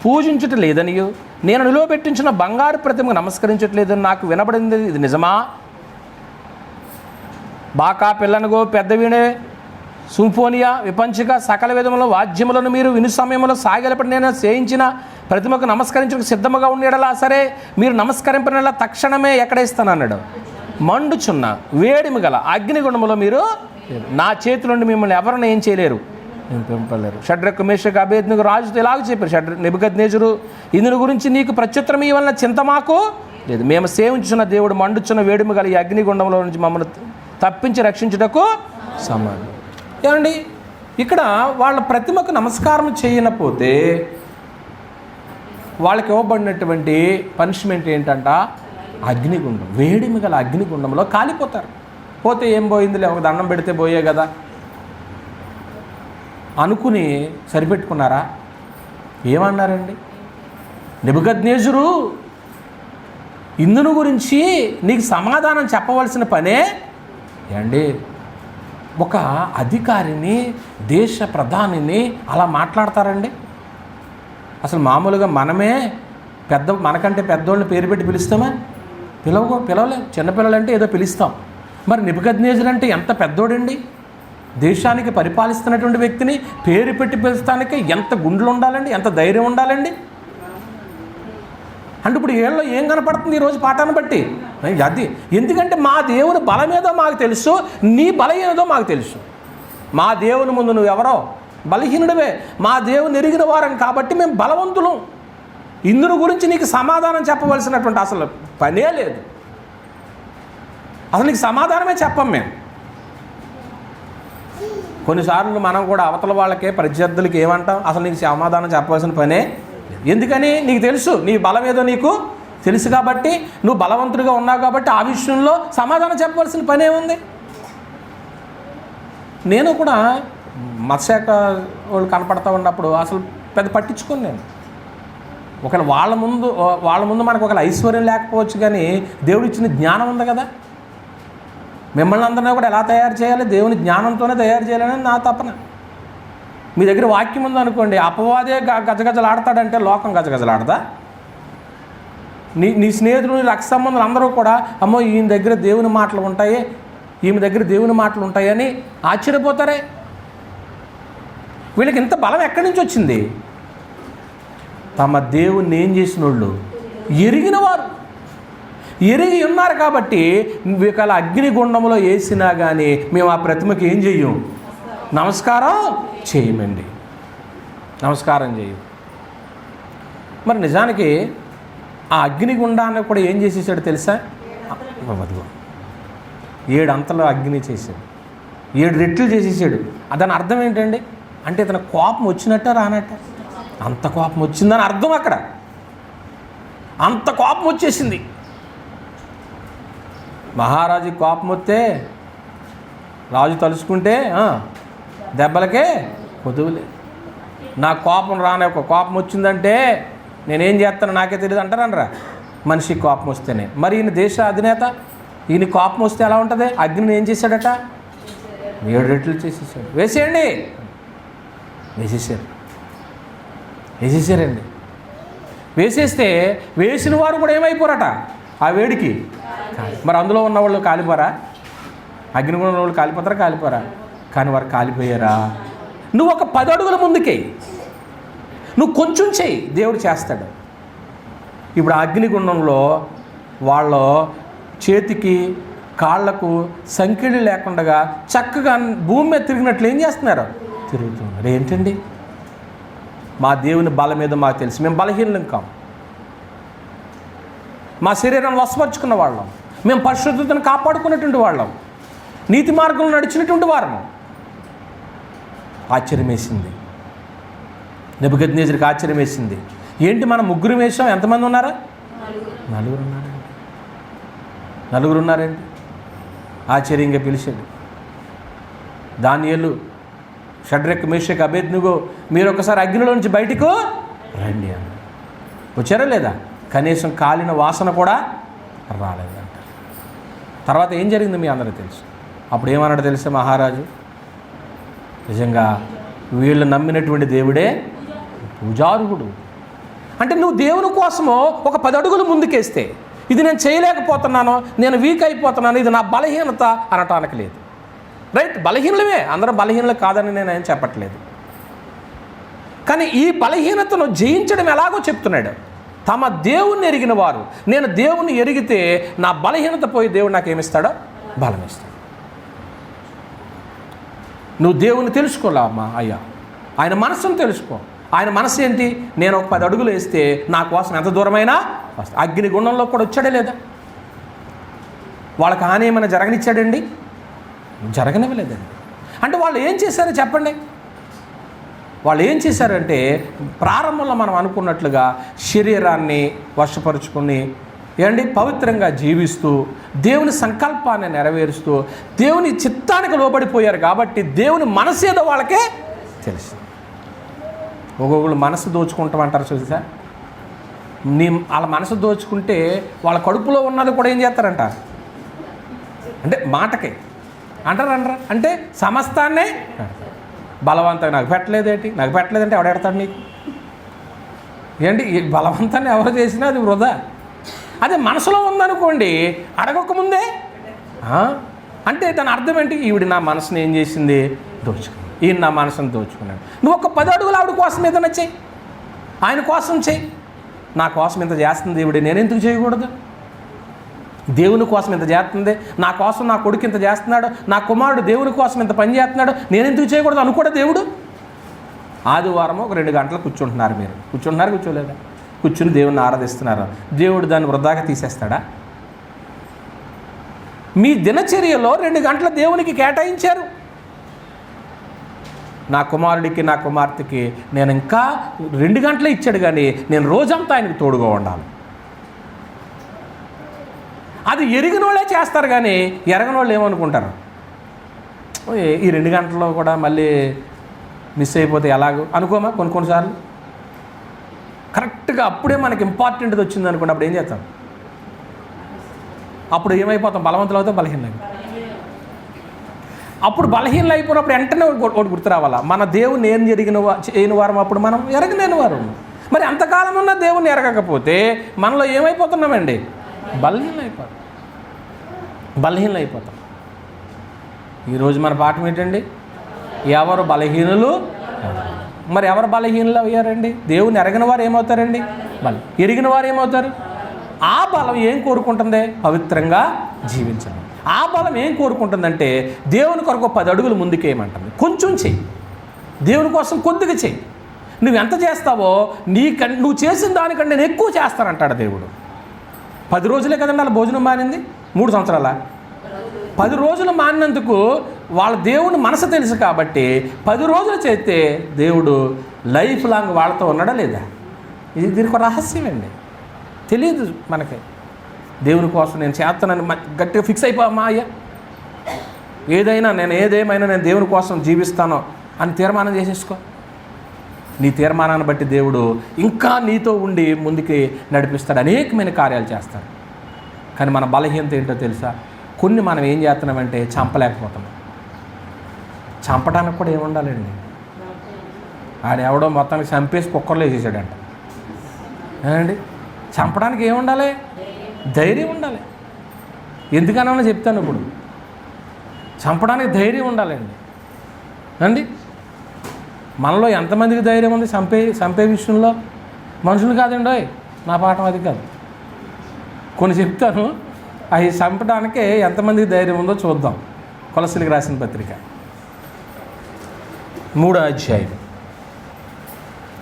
పూజించుట లేదనియు నేను నిలువబెట్టించిన బంగారు ప్రతిమకు నమస్కరించట్లేదని నాకు వినబడింది, ఇది నిజమా? బాకా, పిల్లనగో, పెద్ద వీణే, సింఫోనియా, విపంచిక, సకల విధముల వాద్యములను మీరు విను సమయంలో సాగలపడి నేను చేయించిన ప్రతిమకు నమస్కరించడానికి సిద్ధముగా ఉండేలా సరే మీరు నమస్కరింపినలా తక్షణమే ఎక్కడేస్తానన్నాడు. మండుచున్న వేడిమి గల అగ్నిగుండములో మీరు నా చేతి నుండి మిమ్మల్ని ఎవరిని ఏం చేయలేరు, నేను పెంపలేరు. షడ్రెక్కు, మేషకు, అబేద్నెగో రాజుతో ఇలాగ చెప్పారు, నెబుకద్నెజరు ఇందుని గురించి నీకు ప్రత్యుత్తరం ఇవ్వాలన్న చింత మాకు లేదు. మేము సేవించున్న దేవుడు మండుచున్న వేడిమి గల ఈ అగ్నిగుండంలో నుంచి మమ్మల్ని తప్పించి రక్షించుటకు సమానం. ఏమండి ఇక్కడ వాళ్ళ ప్రతిమకు నమస్కారం చేయకపోతే వాళ్ళకి ఇవ్వబడినటువంటి పనిష్మెంట్ ఏంటంట, అగ్నిగుండం, వేడిమి గల అగ్నిగుండంలో కాలిపోతారు. పోతే ఏం పోయిందిలే, ఒక దండం పెడితే పోయే కదా అనుకుని సరిపెట్టుకున్నారా? ఏమన్నారండి? నెబుకద్నెజరు ఇందును గురించి నీకు సమాధానం చెప్పవలసిన పనే ఏండి? ఒక అధికారిని, దేశ ప్రధానిని అలా మాట్లాడతారండి? అసలు మామూలుగా మనమే మనకంటే పెద్దోళ్ళని పేరు పెట్టి పిలుస్తామా? పిలవలేం. చిన్నపిల్లలంటే ఏదో పిలుస్తాం. మరి నెబుకద్నెజరు అంటే ఎంత పెద్దోడండి, దేశానికి పరిపాలిస్తున్నటువంటి వ్యక్తిని పేరు పెట్టి పిలుస్తానికి ఎంత గుండెలు ఉండాలండి, ఎంత ధైర్యం ఉండాలండి. అంటే ఇప్పుడు ఏళ్ళలో ఏం కనపడుతుంది ఈరోజు పాఠాన్ని బట్టి? అది ఎందుకంటే మా దేవుని బలం ఏదో మాకు తెలుసు, నీ బలం ఏదో మాకు తెలుసు. మా దేవుని ముందు నువ్వెవరో బలహీనుడివే, మా దేవుని ఎరిగిన వారం కాబట్టి మేము బలవంతులం. ఇందును గురించి నీకు సమాధానం చెప్పవలసినటువంటి అసలు పనే లేదు. అసలు నీకు సమాధానమే చెప్పం మేము. కొన్నిసార్లు మనం కూడా అవతల వాళ్ళకే, ప్రత్యర్థులకి ఏమంటాం, అసలు నీకు సమాధానం చెప్పవలసిన పనే. ఎందుకని? నీకు తెలుసు, నీ బలం ఏదో నీకు తెలుసు కాబట్టి, నువ్వు బలవంతుడిగా ఉన్నావు కాబట్టి ఆ విషయంలో సమాధానం చెప్పవలసిన పనే ఉంది. నేను కూడా మత్స్యశాఖ వాళ్ళు కనపడతా ఉన్నప్పుడు అసలు పెద్ద పట్టించుకోను. నేను ఒకవేళ వాళ్ళ ముందు మనకు ఒకవేళ ఐశ్వర్యం లేకపోవచ్చు, కానీ దేవుడు ఇచ్చిన జ్ఞానం ఉంది కదా. మిమ్మల్ని అందరినీ కూడా ఎలా తయారు చేయాలి? దేవుని జ్ఞానంతోనే తయారు చేయాలని నా తపన. మీ దగ్గర వాక్యం ఉందనుకోండి, అపవాదే గజగజలాడతాడంటే లోకం గజగజలాడదా? నీ స్నేహితులు, నీ రక్త సంబంధులు అందరూ కూడా అమ్మో ఈయన దగ్గర దేవుని మాటలు ఉంటాయి, ఈమె దగ్గర దేవుని మాటలు ఉంటాయని ఆశ్చర్యపోతారే. వీళ్ళకి ఇంత బలం ఎక్కడి నుంచి వచ్చింది? తమ దేవుణ్ణి ఏం చేసిన వాళ్ళు? ఎరిగిన వారు, ఎరిగి ఉన్నారు కాబట్టి ఒకవేళ అగ్నిగుండంలో వేసినా కానీ మేము ఆ ప్రతిమకి ఏం చెయ్యం? నమస్కారం చేయమండి, నమస్కారం చేయం. మరి నిజానికి ఆ అగ్నిగుండాన్ని కూడా ఏం చేసేసాడు తెలుసా? 7 అంతలు అగ్ని చేశాడు, 7 రెట్లు చేసేసాడు. దాని అర్థం ఏంటండి? అంటే ఇతను కోపం వచ్చినట్ట రానట్ట? అంత కోపం వచ్చిందని అర్థం. అక్కడ అంత కోపం వచ్చేసింది. మహారాజుకి కోపం వస్తే రాజు తలుచుకుంటే దెబ్బలకే కొదువులే. నా కోపం రానే, ఒక కోపం వచ్చిందంటే నేనేం చేస్తానో నాకే తెలియదు అంటారనరా మనిషికి కోపం వస్తేనే. మరి ఈయన దేశ అధినేత, ఈయన కోపం వస్తే ఎలా ఉంటుంది? అగ్నిని ఏం చేశాడట? 7 రెట్లు చేసేసాడు. వేసేయండి, వేసేసారండి. వేసేస్తే వేసిన వారు కూడా ఏమైపోరట ఆ వేడికి. మరి అందులో ఉన్న వాళ్ళు కాలిపోరా? అగ్నిగుండంలో వాళ్ళు కాలిపోతారా? కాలిపోరా? కానీ వారు కాలిపోయారా? నువ్వు ఒక 10 అడుగుల ముందుకే, నువ్వు కొంచెం చెయ్యి, దేవుడు చేస్తాడు. ఇప్పుడు అగ్నిగుండంలో వాళ్ళ చేతికి కాళ్లకు సంకెళ్ళు లేకుండా చక్కగా భూమి మీద తిరిగినట్లు ఏం చేస్తున్నారు? తిరుగుతున్నారు. ఏంటండి? మా దేవుని బలం మీద మాకు తెలుసు, మేము బలహీనం కాం, మా శరీరం వశపరుచుకున్న వాళ్ళం, మేము పరిశుద్ధతను కాపాడుకున్నటువంటి వాళ్ళం, నీతి మార్గంలో నడిచినటువంటి వారము. ఆశ్చర్యం వేసింది నెబుకద్నెజరుకి, ఆశ్చర్యం వేసింది. ఏంటి మనం 3 వేసాం, ఎంతమంది ఉన్నారా? 4 ఉన్నారండి. ఆశ్చర్యంగా పిలిచాడు. దానియేలు, షడ్రక్, మేషక్, అబేద్నెగో మీరు ఒకసారి అగ్నిలో నుంచి బయటకు రండి అన్న. వచ్చారా లేదా? కనీసం కాలిన వాసన కూడా రాలేదంట. తర్వాత ఏం జరిగింది మీ అందరికీ తెలుసు. అప్పుడు ఏమన్నాడు తెలుసా మహారాజు? నిజంగా వీళ్ళు నమ్మినటువంటి దేవుడే పూజార్హుడు. అంటే నువ్వు దేవుని కోసము ఒక 10 అడుగులు ముందుకేస్తే, ఇది నేను చేయలేకపోతున్నాను, నేను వీక్ అయిపోతున్నాను, ఇది నా బలహీనత అనటానికి లేదు. రైట్, బలహీనలమే, అందరూ బలహీనలు కాదని నేను ఏం చెప్పట్లేదు. కానీ ఈ బలహీనతను జయించడం ఎలాగో చెప్తున్నాడు. తమ దేవుణ్ణి ఎరిగిన వారు, నేను దేవుణ్ణి ఎరిగితే నా బలహీనత పోయి దేవుడు నాకు ఏమిస్తాడో? బలం ఇస్తాడు. నువ్వు దేవుణ్ణి తెలుసుకోలే అమ్మా అయ్యా, ఆయన మనస్సును తెలుసుకో. ఆయన మనసు ఏంటి? నేను ఒక 10 అడుగులు వేస్తే నా కోసం ఎంత దూరమైనా వస్తా. అగ్నిగుండంలో కూడా వచ్చాడే లేదా? వాళ్ళకి హాని ఏమైనా జరగనిచ్చాడండి? జరగనివ్వలేదండి. అంటే వాళ్ళు ఏం చేశారో చెప్పండి. వాళ్ళు ఏం చేశారంటే, ప్రారంభంలో మనం అనుకున్నట్లుగా శరీరాన్ని వశపరుచుకుని పవిత్రంగా జీవిస్తూ దేవుని సంకల్పాన్ని నెరవేరుస్తూ దేవుని చిత్తానికి లోబడిపోయారు. కాబట్టి దేవుని మనసు ఏదో వాళ్ళకే తెలుసు. ఒక్కొక్కళ్ళు మనసు దోచుకుంటామంటారు చూసా. వాళ్ళ మనసు దోచుకుంటే వాళ్ళ కడుపులో ఉన్నది కూడా ఏం చేస్తారంట? అంటే మాటకే అంటారా? అంటే సమస్తాన్నే బలవంతంగా నాకు పెట్టలేదేంటి, నాకు పెట్టలేదంటే ఎవడెడతాడు నీకు? ఈ బలవంతాన్ని ఎవరు చేసినా అది వృధా. అదే మనసులో ఉందనుకోండి, అడగకముందే అంటే దాని అర్థం ఏంటి? ఈవిడ నా మనసుని ఏం చేసింది? దోచుకుంది. ఈయన నా మనసును దోచుకున్నాడు. నువ్వు ఒక 10 అడుగులు ఆవిడ కోసం ఏదైనా చెయ్యి, ఆయన కోసం చెయ్యి. నా కోసం ఇంత చేస్తుంది ఈవిడ, నేను ఎందుకు చేయకూడదు? దేవుని కోసం ఇంత చేస్తుంది, నా కోసం నా కొడుకు ఇంత చేస్తున్నాడు, నా కుమారుడు దేవుని కోసం ఇంత పని చేస్తున్నాడు, నేను ఎందుకు చేయకూడదు అనుకోడా దేవుడు? ఆదివారం ఒక 2 గంటలు కూర్చుంటున్నారు. మీరు కూర్చోలేదా? కూర్చుని దేవుని ఆరాధిస్తున్నారు. దేవుడు దాన్ని వృధాగా తీసేస్తాడా? మీ దినచర్యలో 2 గంటల దేవునికి కేటాయించారు. నా కుమారుడికి నా కుమార్తెకి నేను ఇంకా 2 గంటలు ఇచ్చాడు, కానీ నేను రోజంతా ఆయనకు తోడుగా ఉండాలి. అది ఎరిగిన వాళ్ళే చేస్తారు, కానీ ఎరగని వాళ్ళు ఏమనుకుంటారు? ఈ 2 గంటల్లో కూడా మళ్ళీ మిస్ అయిపోతే ఎలాగో అనుకోమా? కొన్నిసార్లు కరెక్ట్గా అప్పుడే మనకి ఇంపార్టెంట్ది వచ్చింది అనుకోండి, అప్పుడు ఏం చేస్తాం? అప్పుడు ఏమైపోతాం? బలవంతులు అవుతాం, బలహీనలు. అప్పుడు బలహీనలు అయిపోయినప్పుడు వెంటనే ఒకటి గుర్తు రావాలా, మన దేవుని ఏం చేయని వారం అప్పుడు మనం ఎరగలేని వారు. మరి అంతకాలం ఉన్న దేవుని ఎరగకపోతే మనలో ఏమైపోతున్నామండి? బలహీనలు అయిపోతాం. ఈరోజు మన పాఠం ఏంటండి? ఎవరు బలహీనులు? మరి ఎవరు బలహీనులు అయ్యారండి? దేవుని ఎరగిన వారు ఏమవుతారండి? ఎరిగిన వారు ఏమవుతారు? ఆ బలం ఏం కోరుకుంటుంది? పవిత్రంగా జీవించడం. ఆ బలం ఏం కోరుకుంటుందంటే దేవుని కొరకు 10 అడుగులు ముందుకేయమంటుంది. కొంచెం చెయ్యి, దేవుని కోసం కొద్దిగా చెయ్యి. నువ్వు ఎంత చేస్తావో నువ్వు చేసిన దానికంటే నేను ఎక్కువ చేస్తానంటాడు దేవుడు. 10 రోజులే కదండి వాళ్ళ భోజనం మానింది, 3 సంవత్సరాల. 10 రోజులు మానినందుకు వాళ్ళ దేవుని మనసు తెలుసు కాబట్టి 10 రోజులు చేస్తే దేవుడు లైఫ్ లాంగ్ వాళ్ళతో ఉన్నాడా లేదా? ఇది దీనికి రహస్యం అండి, తెలియదు మనకి. దేవుని కోసం నేను చేస్తానని గట్టిగా ఫిక్స్ అయిపోమా, అయ్యా నేను ఏదేమైనా నేను దేవుని కోసం జీవిస్తానో అని తీర్మానం చేసేసుకో. నీ తీర్మానాన్ని బట్టి దేవుడు ఇంకా నీతో ఉండి ముందుకి నడిపిస్తాడు, అనేకమైన కార్యాలు చేస్తాడు. కానీ మన బలహీనత ఏంటో తెలుసా? కొన్ని మనం ఏం చేస్తున్నామంటే చంపలేకపోతున్నాం. చంపడానికి కూడా ఏముండాలండి? ఆడెవడో మొత్తానికి చంపేసి కుక్కర్లో వేసేసాడంట ఏమండి? చంపడానికి ఏముండాలి? ధైర్యం ఉండాలి. ఎందుకన్నా చెప్తాను, ఇప్పుడు చంపడానికి ధైర్యం ఉండాలండి అండి. మనలో ఎంతమందికి ధైర్యం ఉంది చంపే విషయంలో? మనుషులు కాదండి, నా పాఠం అది కాదు. కొన్ని చెప్తాను, అవి చంపడానికే ఎంతమందికి ధైర్యం ఉందో చూద్దాం. కొలస్సీలకు రాసిన పత్రిక 3వ అధ్యాయం.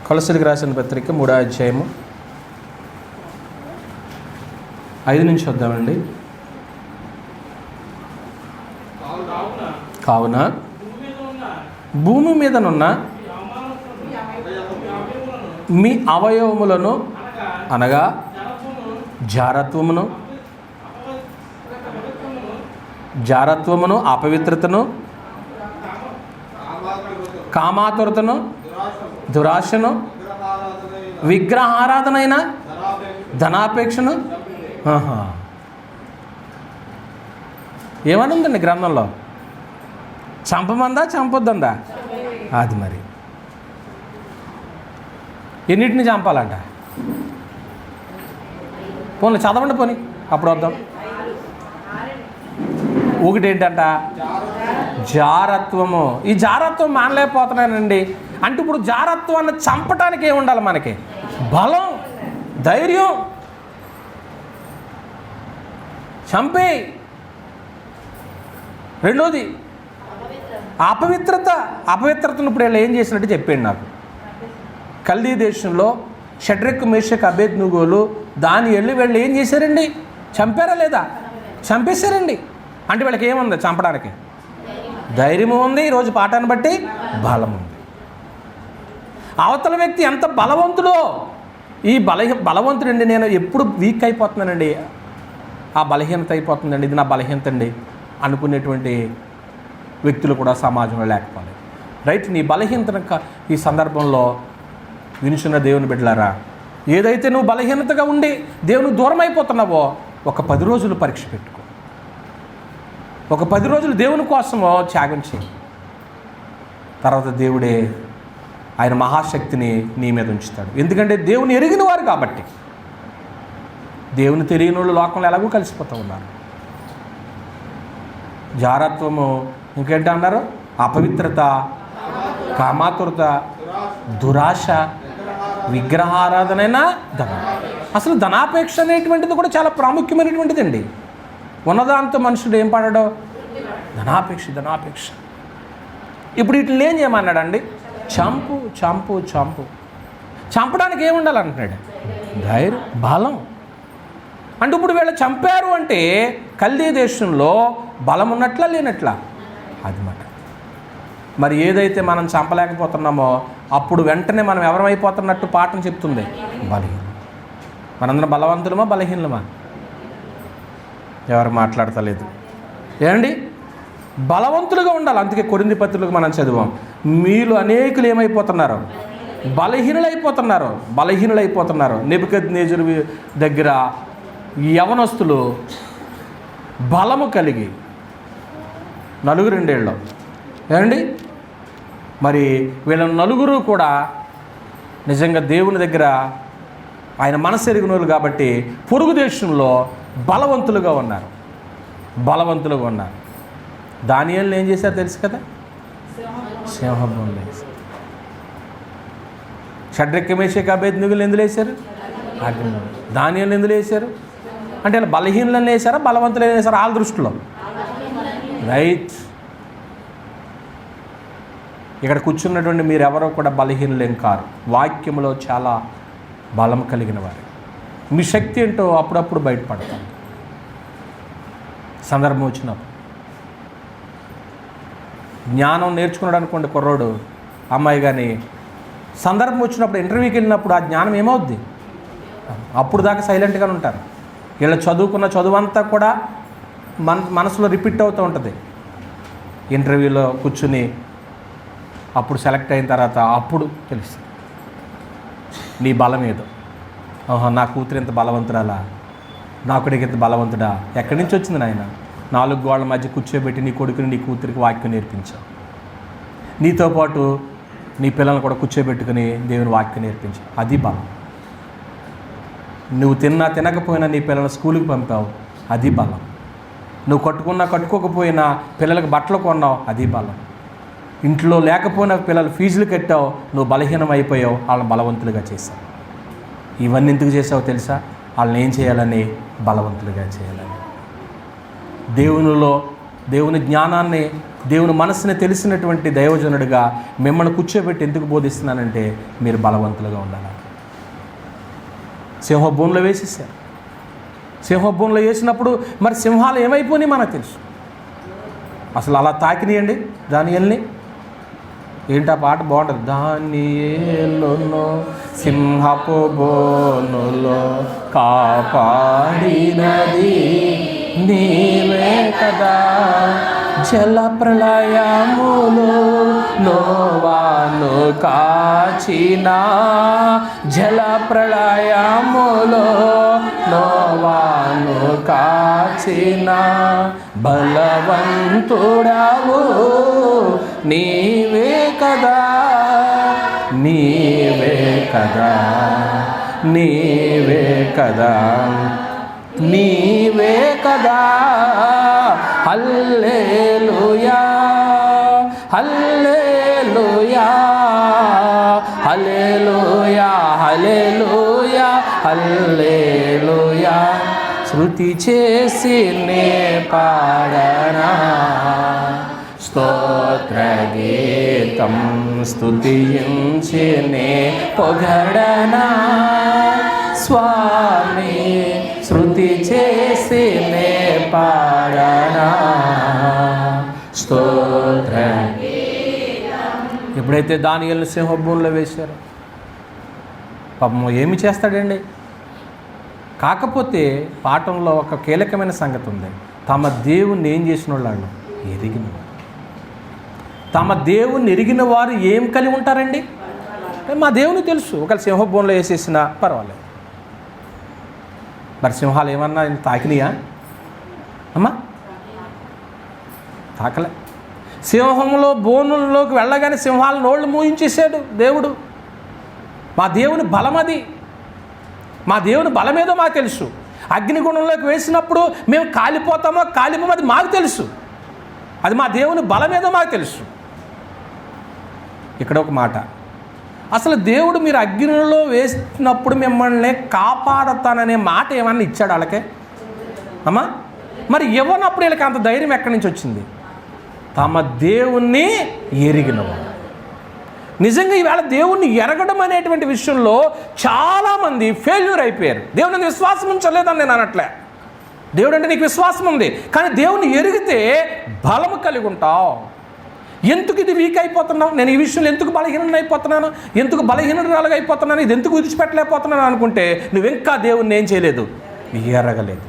కొలస్సీలకు రాసిన పత్రిక 3వ అధ్యాయము 5 నుంచి చూద్దామండి. కావున భూమి మీదనున్న మీ అవయవములను అనగా జారత్వమును, అపవిత్రతను, కామాతురతను, దురాశను, విగ్రహారాధనైన ధనాపేక్షను. ఏమని ఉందండి గ్రంథంలో? చంపమందా చంపొద్దందా? అది మరి ఎన్నిటిని చంపాలంట? పోనీ చదవండి, పోనీ అప్పుడు వద్దాం. ఒకటేంటంట? జారత్వము. ఈ జారత్వం మానలేకపోతున్నానండి అంటే ఇప్పుడు జారత్వాన్ని చంపటానికి ఏముండాలి మనకి? బలం, ధైర్యం. చంపే. రెండోది అపవిత్రతను ఇప్పుడు వీళ్ళు ఏం చేసినట్టు చెప్పాడు నాకు. కల్దీ దేశంలో షడ్రక్, మేషక్, అబేద్నెగోలు దానియేలు వీళ్ళు ఏం చేశారండి? చంపారా లేదా? చంపేశారండి. అంటే వీళ్ళకి ఏముంది? చంపడానికి ధైర్యము ఉంది, ఈరోజు పాఠాన్ని బట్టి బలం ఉంది. అవతల వ్యక్తి ఎంత బలవంతుడో, ఈ బలవంతుడండి నేను ఎప్పుడు వీక్ అయిపోతున్నానండి, ఆ బలహీనత అయిపోతుందండి, ఇది నా బలహీనత అండి అనుకునేటువంటి వ్యక్తులు కూడా సమాజంలో లేకపోలేదు. రైట్? నీ బలహీనతను ఈ సందర్భంలో వినుచున్న దేవుని బిడ్డలారా, ఏదైతే నువ్వు బలహీనతగా ఉండి దేవుని దూరం అయిపోతున్నావో ఒక 10 రోజులు పరీక్ష పెట్టుకో. ఒక 10 రోజులు దేవుని కోసమో త్యాగం చేయి. తర్వాత దేవుడే ఆయన మహాశక్తిని నీ మీద ఉంచుతాడు. ఎందుకంటే దేవుని ఎరిగిన వారు కాబట్టి. దేవుని తెలియని వాళ్ళు లోకంలో ఎలాగో కలిసిపోతూ ఉన్నారు. జారత్వము, ఇంకేంటి అన్నారు? అపవిత్రత, కామాతురత, దురాశ, విగ్రహారాధనైనా ధనం. అసలు ధనాపేక్ష అనేటువంటిది కూడా చాలా ప్రాముఖ్యమైనటువంటిది అండి. ఉన్నదాంతో మనుషుడు ఏం పాడాడో? ధనాపేక్ష. ఇప్పుడు వీటిని ఏం చేయమన్నాడండి? చంపు. చంపడానికి ఏముండాలంటున్నాడు? ధైర్యం, బలం. అంటే ఇప్పుడు వీళ్ళు చంపారు అంటే కల్దీ దేశంలో బలం ఉన్నట్లా లేనట్లా? అది మాట. మరి ఏదైతే మనం చంపలేకపోతున్నామో అప్పుడు వెంటనే మనం ఎవరమైపోతున్నట్టు పాఠం చెప్తుంది? బలహీనం. మనందరం బలవంతులమా బలహీనమా? ఎవరు మాట్లాడతలేదు ఏమండి? బలవంతులుగా ఉండాలి. అందుకే కొరింథీ పత్రికలో మనం చదివాం, మీలో అనేకులు ఏమైపోతున్నారు? బలహీనులైపోతున్నారు. నెబుకద్నెజరు దగ్గర యవనస్తులు బలము కలిగి 4 ఏమండి, మరి వీళ్ళ నలుగురు కూడా నిజంగా దేవుని దగ్గర ఆయన మనసు ఎరిగినోళ్ళు కాబట్టి పొరుగు దేశంలో బలవంతులుగా ఉన్నారు. దానియేలును ఏం చేశారు తెలుసు కదా, సింహబోన్లో వేశారు. షడ్రక్ మేషక్ అబేద్నెగోలు ఎందులో వేశారు? అగ్నిలో. దానియేలును ఎందులో వేశారు అంటే వాళ్ళు బలహీనులను వేశారా, బలవంతులు వేశారా? వాళ్ళ దృష్టిలో రైట్. ఇక్కడ కూర్చున్నటువంటి మీరెవరో కూడా బలహీనులేం కారు. వాక్యంలో చాలా బలం కలిగిన వారు. మీ శక్తి ఏంటో అప్పుడప్పుడు బయటపడతాం సందర్భం వచ్చినప్పుడు. జ్ఞానం నేర్చుకున్నాడు అనుకోండి కుర్రోడు, అమ్మాయి, కానీ సందర్భం వచ్చినప్పుడు ఇంటర్వ్యూకి వెళ్ళినప్పుడు ఆ జ్ఞానం ఏమవుద్ది? అప్పుడు దాకా సైలెంట్గానే ఉంటారు. వీళ్ళు చదువుకున్న చదువు అంతా కూడా మనసులో రిపీట్ అవుతూ ఉంటుంది. ఇంటర్వ్యూలో కూర్చుని అప్పుడు సెలెక్ట్ అయిన తర్వాత అప్పుడు తెలుస్తుంది నీ బలం ఏదో. ఓహో, నా కూతురు ఎంత బలవంతురాలా, నా కొడుకు ఎంత బలవంతుడా. ఎక్కడి నుంచి వచ్చింది నాయన? 4 గోడల మధ్య కూర్చోబెట్టి నీ కొడుకుని నీ కూతురికి వాక్యం నేర్పించావు. నీతో పాటు నీ పిల్లల్ని కూడా కూర్చోబెట్టుకుని దేవుని వాక్యం నేర్పించావు. అది బలం. నువ్వు తినకపోయినా నీ పిల్లల్ని స్కూల్కి పంపావు. అది బలం. నువ్వు కట్టుకోకపోయినా పిల్లలకు బట్టలు కొన్నావు. అది బలం. ఇంట్లో లేకపోయినా పిల్లలు ఫీజులు కట్టావు. నువ్వు బలహీనం అయిపోయావు, వాళ్ళని బలవంతులుగా చేశావు. ఇవన్నీ ఎందుకు చేసావు తెలుసా? వాళ్ళని ఏం చేయాలని? బలవంతులుగా చేయాలని. దేవుని జ్ఞానాన్ని, దేవుని మనసుని తెలిసినటువంటి దైవజనుడిగా మిమ్మల్ని కూర్చోబెట్టి ఎందుకు బోధిస్తున్నానంటే మీరు బలవంతులుగా ఉండాలి. సింహబోన్లో వేసేసారు. సింహబోన్లో వేసినప్పుడు మరి సింహాలు ఏమైపోయినాయి మనకు తెలుసు. అసలు అలా తాకినాయండి దానియేలుని. ఏంటి ఆ పాట బాగుంటుంది. దానియేలును సింహపు బోనులో కాపాడినది నీవే కదా, జల ప్రళయములో నోవాను కాచిన, జల ప్రళయములో నోవాను కాచిన బలవంతుడావు నీవే కదా, నీవే కదా, నీవే కదా, నీవే కదా. హల్లెలూయా, హల్లెలూయా, హల్లెలూయా, హల్లెలూయా, హల్లెలూయా. శృతి చేసి నే పాడనా స్తోత్ర గీతం, స్తుతించి నే పొగడనా స్వామి, శృతి చేసి నే పాడనా స్తోత్ర. ఎప్పుడైతే దానియేలును సింహబోన్లో వేశారో పాపం ఏమి చేస్తాడండి? కాకపోతే పాఠంలో ఒక కీలకమైన సంగతి ఉంది. తమ దేవుణ్ణి ఏం చేసిన వాళ్ళు? ఎరిగిన వారు. తమ దేవుణ్ణి ఎరిగిన వారు ఏం కలిగి ఉంటారండి? మా దేవుని తెలుసు. ఒకవేళ సింహబోన్లో వేసేసినా పర్వాలేదు. మరి సింహాలు ఏమన్నా తాకినాయా అమ్మా? తాకలే. సింహంలో బోనుల్లోకి వెళ్ళగానే సింహాల నోళ్ళు మూయించేసాడు దేవుడు. మా దేవుని బలం అది. మా దేవుని బలమేదో మాకు తెలుసు. అగ్నిగుణంలోకి వేసినప్పుడు మేము కాలిపోతామో అది మాకు తెలుసు. అది మా దేవుని బలమేదో మాకు తెలుసు. ఇక్కడ ఒక మాట, అసలు దేవుడు మీరు అగ్నిలో వేసినప్పుడు మిమ్మల్ని కాపాడతాననే మాట ఏమన్నా ఇచ్చాడు వాళ్ళకే అమ్మా? మరి ఇవ్వనప్పుడు వీళ్ళకి అంత ధైర్యం ఎక్కడి నుంచి వచ్చింది? తమ దేవుణ్ణి ఎరిగినవాడు. నిజంగా ఈవేళ దేవుణ్ణి ఎరగడం అనేటువంటి విషయంలో చాలామంది ఫెయిల్యూర్ అయిపోయారు. దేవుని విశ్వాసం ఉంచలేదని నేను అనట్లే. దేవుడు అంటే నీకు విశ్వాసం ఉంది, కానీ దేవుణ్ణి ఎరిగితే బలము కలిగి ఉంటావు. ఎందుకు ఇది వీక్ అయిపోతున్నావు? నేను ఈ విషయంలో ఎందుకు బలహీనం అయిపోతున్నాను, ఎందుకు బలహీనరాలుగా అయిపోతున్నాను, ఇది ఎందుకు విడిచిపెట్టలేకపోతున్నాను అనుకుంటే నువ్వు ఇంకా దేవుణ్ణి ఏం చేయలేదు? ఎరగలేదు.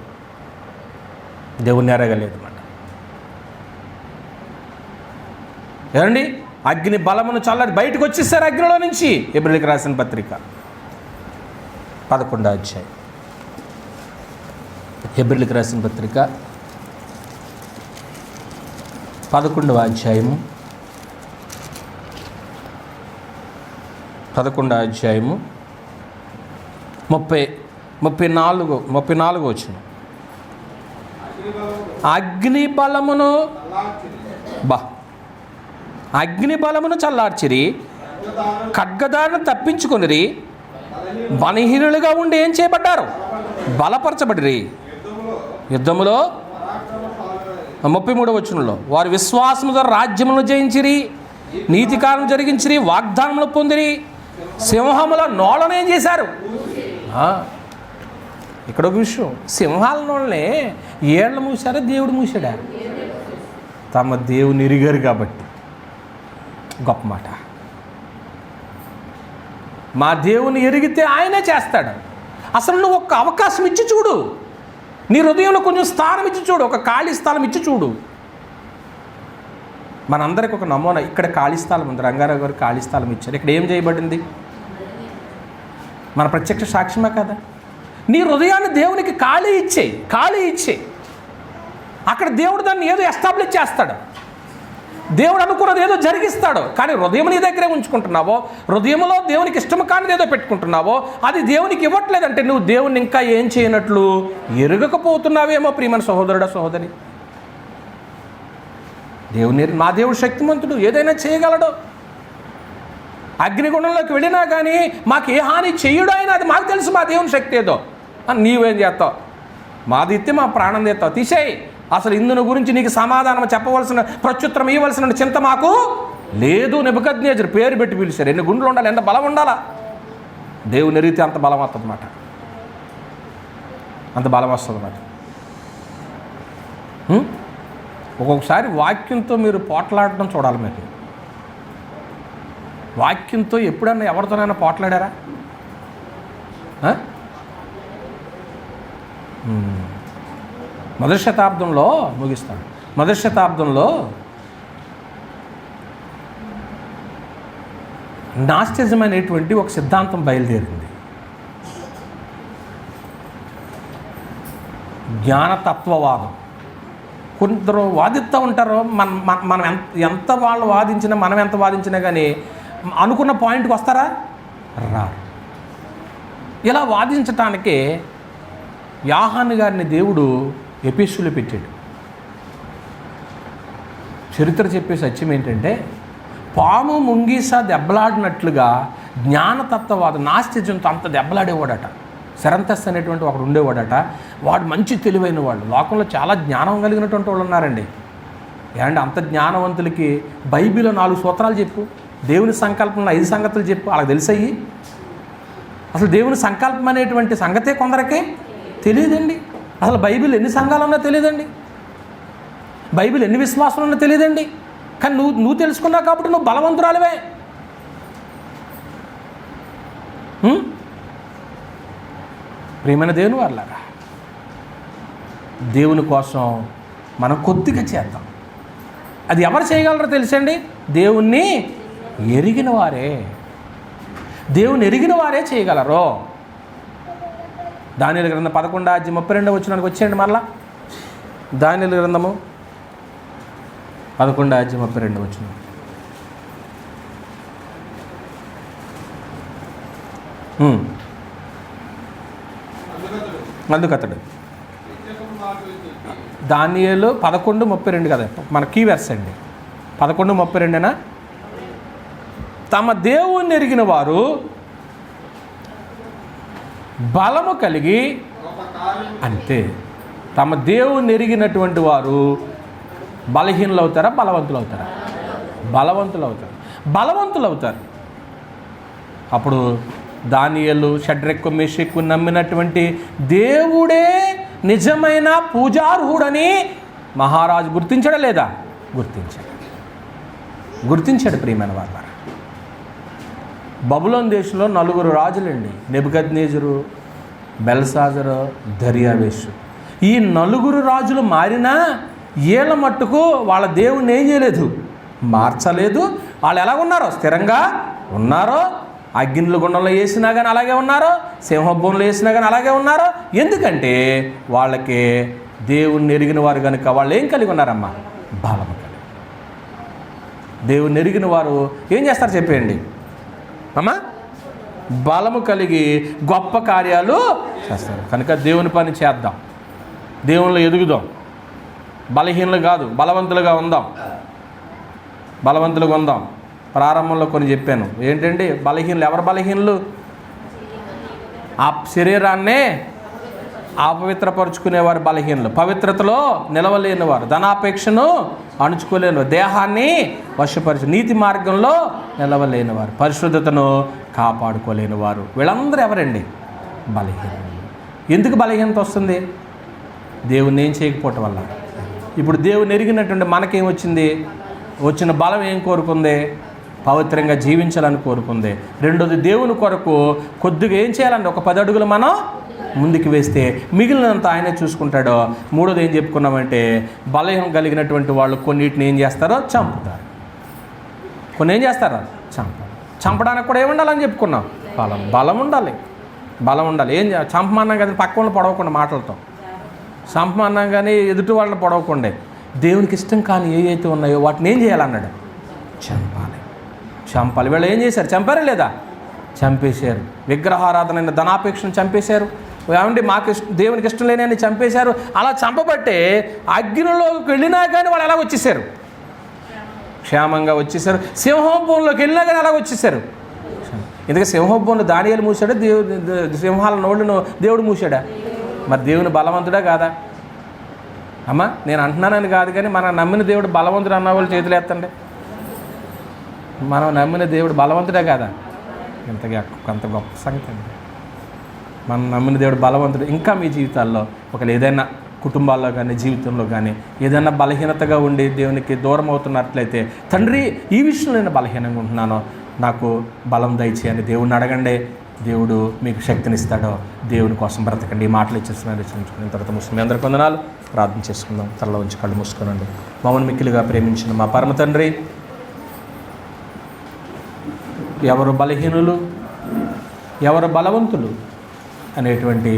దేవుణ్ణి ఎరగలేదు అన్నమాట. ఏమండి, అగ్ని బలమును చల్లారి బయటకు వచ్చేసారు అగ్నిలో నుంచి. హెబ్రీయులకు రాసిన పత్రిక 11వ అధ్యాయం. హెబ్రీయులకు రాసిన పత్రిక 11వ అధ్యాయము 34 వచ్చిన అగ్ని బలమును చల్లార్చిరి, ఖడ్గదారును తప్పించుకొనిరి, బలహీనులుగా ఉండి ఏం చేయబడ్డారు? బలపరచబడిరి. యుద్ధములో 33వ వచనంలో వారు విశ్వాసము ద్వారా రాజ్యములను జయించిరి, నీతికారం జరిగించిరి, వాగ్దానములు పొందిరి, సింహముల నోళ్ళను ఏం చేశారు? ఇక్కడ ఒక విషయం, సింహాల నోళ్ళనే ఏళ్ళు మూసారా, దేవుడు మూసాడా? తమ దేవుని ఎరిగారు కాబట్టి. గొప్ప మాట. మా దేవుని ఎరిగితే ఆయనే చేస్తాడు. అసలు నువ్వు ఒక్క అవకాశం ఇచ్చి చూడు, నీ హృదయంలో కొంచెం స్థానం ఇచ్చి చూడు, ఒక ఖాళీ స్థలం ఇచ్చి చూడు. మనందరికి ఒక నమూనా, ఇక్కడ ఖాళీ స్థలం ఉంది, రంగారావు గారు ఖాళీ స్థలం ఇచ్చారు. ఇక్కడ ఏం చేయబడింది? మన ప్రత్యక్ష సాక్ష్యమే కదా. నీ హృదయాన్ని దేవునికి ఖాళీ ఇచ్చే అక్కడ దేవుడు దాన్ని ఏదో ఎస్టాబ్లిష్ చేస్తాడు, దేవుడు అనుకున్నది ఏదో జరిగిస్తాడు. కానీ హృదయం నీ దగ్గరే ఉంచుకుంటున్నావో, హృదయంలో దేవునికి ఇష్టం కానిది ఏదో పెట్టుకుంటున్నావో, అది దేవునికి ఇవ్వట్లేదంటే నువ్వు దేవుణ్ణి ఇంకా ఏం చేయనట్లు ఎరగకపోతున్నావేమో ప్రియమైన సహోదరుడా, సహోదరి. మా దేవుడు శక్తిమంతుడు, ఏదైనా చేయగలడు. అగ్నిగుండంలోకి వెళ్ళినా కానీ మాకు ఏ హాని చెయ్యడు ఆయన, అది మాకు తెలుసు మా దేవుని శక్తి ఏదో. అని నీవేం చేస్తావు? మాది ఇస్తే మా ప్రాణం తీస్తావు, తీసేయి. అసలు ఇందుని గురించి నీకు సమాధానం చెప్పవలసిన, ప్రత్యుత్తరం ఇవ్వవలసిన చింత మాకు లేదు. నెబుకద్నెజరు పేరు పెట్టి పిలిచారు. ఎన్ని గుండెలు ఉండాలి, ఎంత బలం ఉండాలా? దేవుని రీతి అంత బలం వస్తుంది అన్నమాట, అంత బలం వస్తుంది అన్నమాట. ఒక్కొక్కసారి వాక్యంతో మీరు పోట్లాడటం చూడాలి. మీకు వాక్యంతో ఎప్పుడన్నా ఎవరితోనైనా పోట్లాడారా? మొదటి శతాబ్దంలో ముగిస్తాను. మొదటి శతాబ్దంలో నాస్తిజం అనేటువంటి ఒక సిద్ధాంతం బయలుదేరింది. జ్ఞానతత్వవాదం. కొందరు వాదిస్తూ ఉంటారు, మనం ఎంత వాళ్ళు వాదించినా, మనం ఎంత వాదించినా కానీ అనుకున్న పాయింట్కి వస్తారా? రారు. ఇలా వాదించటానికి యోహాను గారిని దేవుడు ఎఫెసులో పెట్టాడు. చరిత్ర చెప్పే సత్యం ఏంటంటే, పాము ముంగీస దెబ్బలాడినట్లుగా జ్ఞానతత్వవాద నాస్తిజంతో అంత దెబ్బలాడేవాడట. శరంతస్ అనేటువంటి ఒకడు ఉండేవాడట. వాడు మంచి తెలివైన వాళ్ళు, లోకంలో చాలా జ్ఞానం కలిగినటువంటి వాళ్ళు ఉన్నారండి. ఏమంటే అంత జ్ఞానవంతులకి బైబిల్లో 4 సూత్రాలు చెప్పు, దేవుని సంకల్పంలో 5 సంగతులు చెప్పు, వాళ్ళకి తెలిసయ్యి. అసలు దేవుని సంకల్పం అనేటువంటి సంగతే కొందరికే తెలియదండి. అసలు బైబిల్ ఎన్ని సంఘాలు ఉన్నా తెలియదండి, బైబిల్ ఎన్ని విశ్వాసాలు ఉన్నా తెలియదండి. కానీ నువ్వు తెలుసుకున్నావు కాబట్టి నువ్వు బలవంతురాలివే. ప్రియమైన దేవుని వారలారా, దేవుని కోసం మనం కొద్దిగా చేద్దాం. అది ఎవరు చేయగలరో తెలుసండి? దేవుణ్ణి ఎరిగిన వారే. దేవుని ఎరిగిన వారే చేయగలరు. దానియేలు గ్రంథం 11:32 వచనానికి వచ్చేయండి. మరలా దానియేలు గ్రంథము 11:32 వచనం. అందుకతడు దానియేలు 11:32 కదా మన కీ వెర్స్ అండి. 11:32 తమ దేవుణ్ణి ఎరిగిన వారు బలము కలిగి, అంతే, తమ దేవుణ్ణి ఎరిగినటువంటి వారు బలహీనులు అవుతారా, బలవంతులు అవుతారా? బలవంతులు అవుతారు. అప్పుడు దానియేలు, షడ్రెక్కు, మెషెక్కు నమ్మినటువంటి దేవుడే నిజమైన పూజార్హుడని మహారాజు గుర్తించాడా లేదా? గుర్తించాడు. ప్రియమైన వారు, బబులోను దేశంలో 4 రాజులండి, నెబుకద్నెజరు, బెల్షాజరు, దర్యావేషు. ఈ 4 రాజులు మారినా వీళ్ళ మట్టుకు వాళ్ళ దేవుణ్ణి ఏం చేయలేదు, మార్చలేదు. వాళ్ళు ఎలా ఉన్నారో స్థిరంగా ఉన్నారో, అగ్నిల గుండంలో వేసినా కానీ అలాగే ఉన్నారో, సింహభూమిలో వేసినా కానీ అలాగే ఉన్నారో. ఎందుకంటే వాళ్ళకి దేవుణ్ణి ఎరిగిన వారు కనుక వాళ్ళు ఏం కలిగి ఉన్నారమ్మా? బలము కలిగి. దేవుణ్ణి ఎరిగిన వారు ఏం చేస్తారు చెప్పేయండి అమ్మా? బలము కలిగి గొప్ప కార్యాలు చేస్తారు. కనుక దేవుని పని చేద్దాం, దేవునిలో ఎదుగుదాం, బలహీనలు కాదు బలవంతులుగా ఉందాం, బలవంతులుగా ఉందాం. ప్రారంభంలో కొన్ని చెప్పాను ఏంటండి బలహీనలు. ఎవరు బలహీనలు? ఆ శరీరాన్నే అపవిత్రపరుచుకునేవారు బలహీనలు, పవిత్రతలో నిలవలేనివారు, ధనాపేక్షను అణుచుకోలేనివారు, దేహాన్ని వశపరిచి నీతి మార్గంలో నిలవలేనివారు, పరిశుద్ధతను కాపాడుకోలేనివారు. వీళ్ళందరూ ఎవరండి? బలహీనలు. ఎందుకు బలహీనత వస్తుంది? దేవుణ్ణి ఏం చేయకపోవటం వల్ల. ఇప్పుడు దేవుని ఎరిగినటువంటి మనకేమొచ్చింది? వచ్చిన బలం ఏం కోరుకుంది? పవిత్రంగా జీవించాలని కోరుకుంది. రెండోది దేవుని కొరకు కొద్దిగా ఏం చేయాలండి? ఒక 10 అడుగులు మనం ముందుకు వేస్తే మిగిలినంత ఆయనే చూసుకుంటాడో. మూడోది ఏం చెప్పుకున్నామంటే బలహీనం కలిగినటువంటి వాళ్ళు కొన్నిటిని ఏం చేస్తారో చంపుతారు. కొన్ని ఏం చేస్తారో చంపారు. చంపడానికి కూడా ఏముండాలని చెప్పుకున్నాం? బలం ఉండాలి. బలం ఉండాలి. ఏం చంపమన్నాం కదా, పక్క వాళ్ళని పొడవకుండా మాటలతో చంపమన్నాం కానీ ఎదుటి వాళ్ళని పొడవకుండా. దేవునికి ఇష్టం కానీ ఏవైతే ఉన్నాయో వాటిని ఏం చేయాలన్నాడు? చంపాలి. చంపాలి. వీళ్ళు ఏం చేశారు? చంపారా లేదా? చంపేశారు. విగ్రహారాధన అయిన ధనాపేక్షను చంపేశారు. ఏమండి మాకు దేవునికి ఇష్టం లేని చంపేశారు. అలా చంపబట్టే అగ్నిలోకి వెళ్ళినా కానీ వాళ్ళు ఎలా వచ్చేసారు? క్షేమంగా వచ్చేసారు. సింహభూమిలోకి వెళ్ళినా కానీ అలా వచ్చేసారు. ఎందుకంటే సింహభూమిలో దానియేలు మూసాడా? సింహాల నోళ్ళను దేవుడు మూసాడా? మరి దేవుని బలవంతుడా కాదా అమ్మా? నేను అంటున్నానని కాదు కానీ మనం నమ్మిన దేవుడు బలవంతుడు అన్న వాళ్ళు చేతులు ఎత్తండి. మనం నమ్మిన దేవుడు బలవంతుడే కాదా? కొంత గొప్ప సంగతి అండి. మనం నమ్మిన దేవుడు బలవంతుడు. ఇంకా మీ జీవితాల్లో ఒకవేళ ఏదైనా కుటుంబాల్లో కానీ జీవితంలో కానీ ఏదైనా బలహీనతగా ఉండి దేవునికి దూరం అవుతున్నట్లయితే, తండ్రి ఈ విషయంలో నేను బలహీనంగా ఉంటున్నాను, నాకు బలం దయచేయని దేవుడిని అడగండి. దేవుడు మీకు శక్తినిస్తాడో. దేవుని కోసం బ్రతకండి. ఈ మాటలు ఇచ్చేస్తున్నాను. రచించుకున్న తర్వాత ముస్లిం అందరికీ వందనాలు. ప్రార్థన చేసుకుందాం. తలలో ఉంచి కళ్ళు మూసుకోనండి. మమ్మల్ని మిక్కిలిగా ప్రేమించిన మా పరమ తండ్రి, ఎవరు బలహీనులు ఎవరు బలవంతులు అనేటువంటి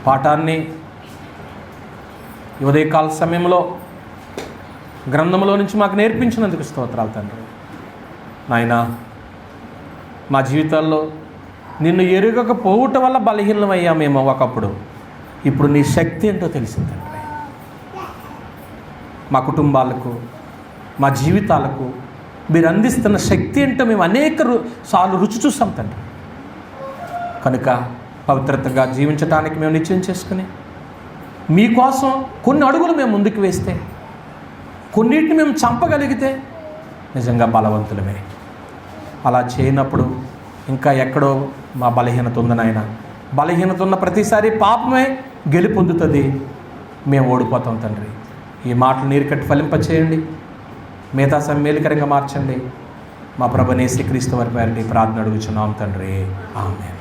పాఠాన్ని ఉదయకాల సమయంలో గ్రంథంలో నుంచి మాకు నేర్పించినందుకు స్తోత్రాలు తండ్రి. నాయనా, మా జీవితాల్లో నిన్ను ఎరుగకపోవటం వల్ల బలహీనమయ్యామేమో ఒకప్పుడు. ఇప్పుడు నీ శక్తి ఏంటో తెలిసింది తండ్రి. మా కుటుంబాలకు మా జీవితాలకు మీరు అందిస్తున్న శక్తి ఏంటో మేము అనేక సార్లు రుచి చూస్తాం తండ్రి. కనుక పవిత్రతగా జీవించడానికి మేము నిశ్చయం చేసుకుని మీకోసం కొన్ని అడుగులు మేము ముందుకు వేస్తే, కొన్నిటిని మేము చంపగలిగితే నిజంగా బలవంతులమే. అలా చేయనప్పుడు ఇంకా ఎక్కడో మా బలహీనత ఉందని ఆయన, బలహీనత ఉన్న ప్రతిసారి పాపమే గెలుపొందుతుంది, మేము ఓడిపోతాం తండ్రి. ఈ మాటలు నీరు కట్టి ఫలింపచేయండి. మిగతా మేలుకరంగా మార్చండి. మా ప్రభువైన యేసుక్రీస్తు వారి పేరిట ప్రార్థన అడుగుచున్నాం తండ్రి. ఆమేన్.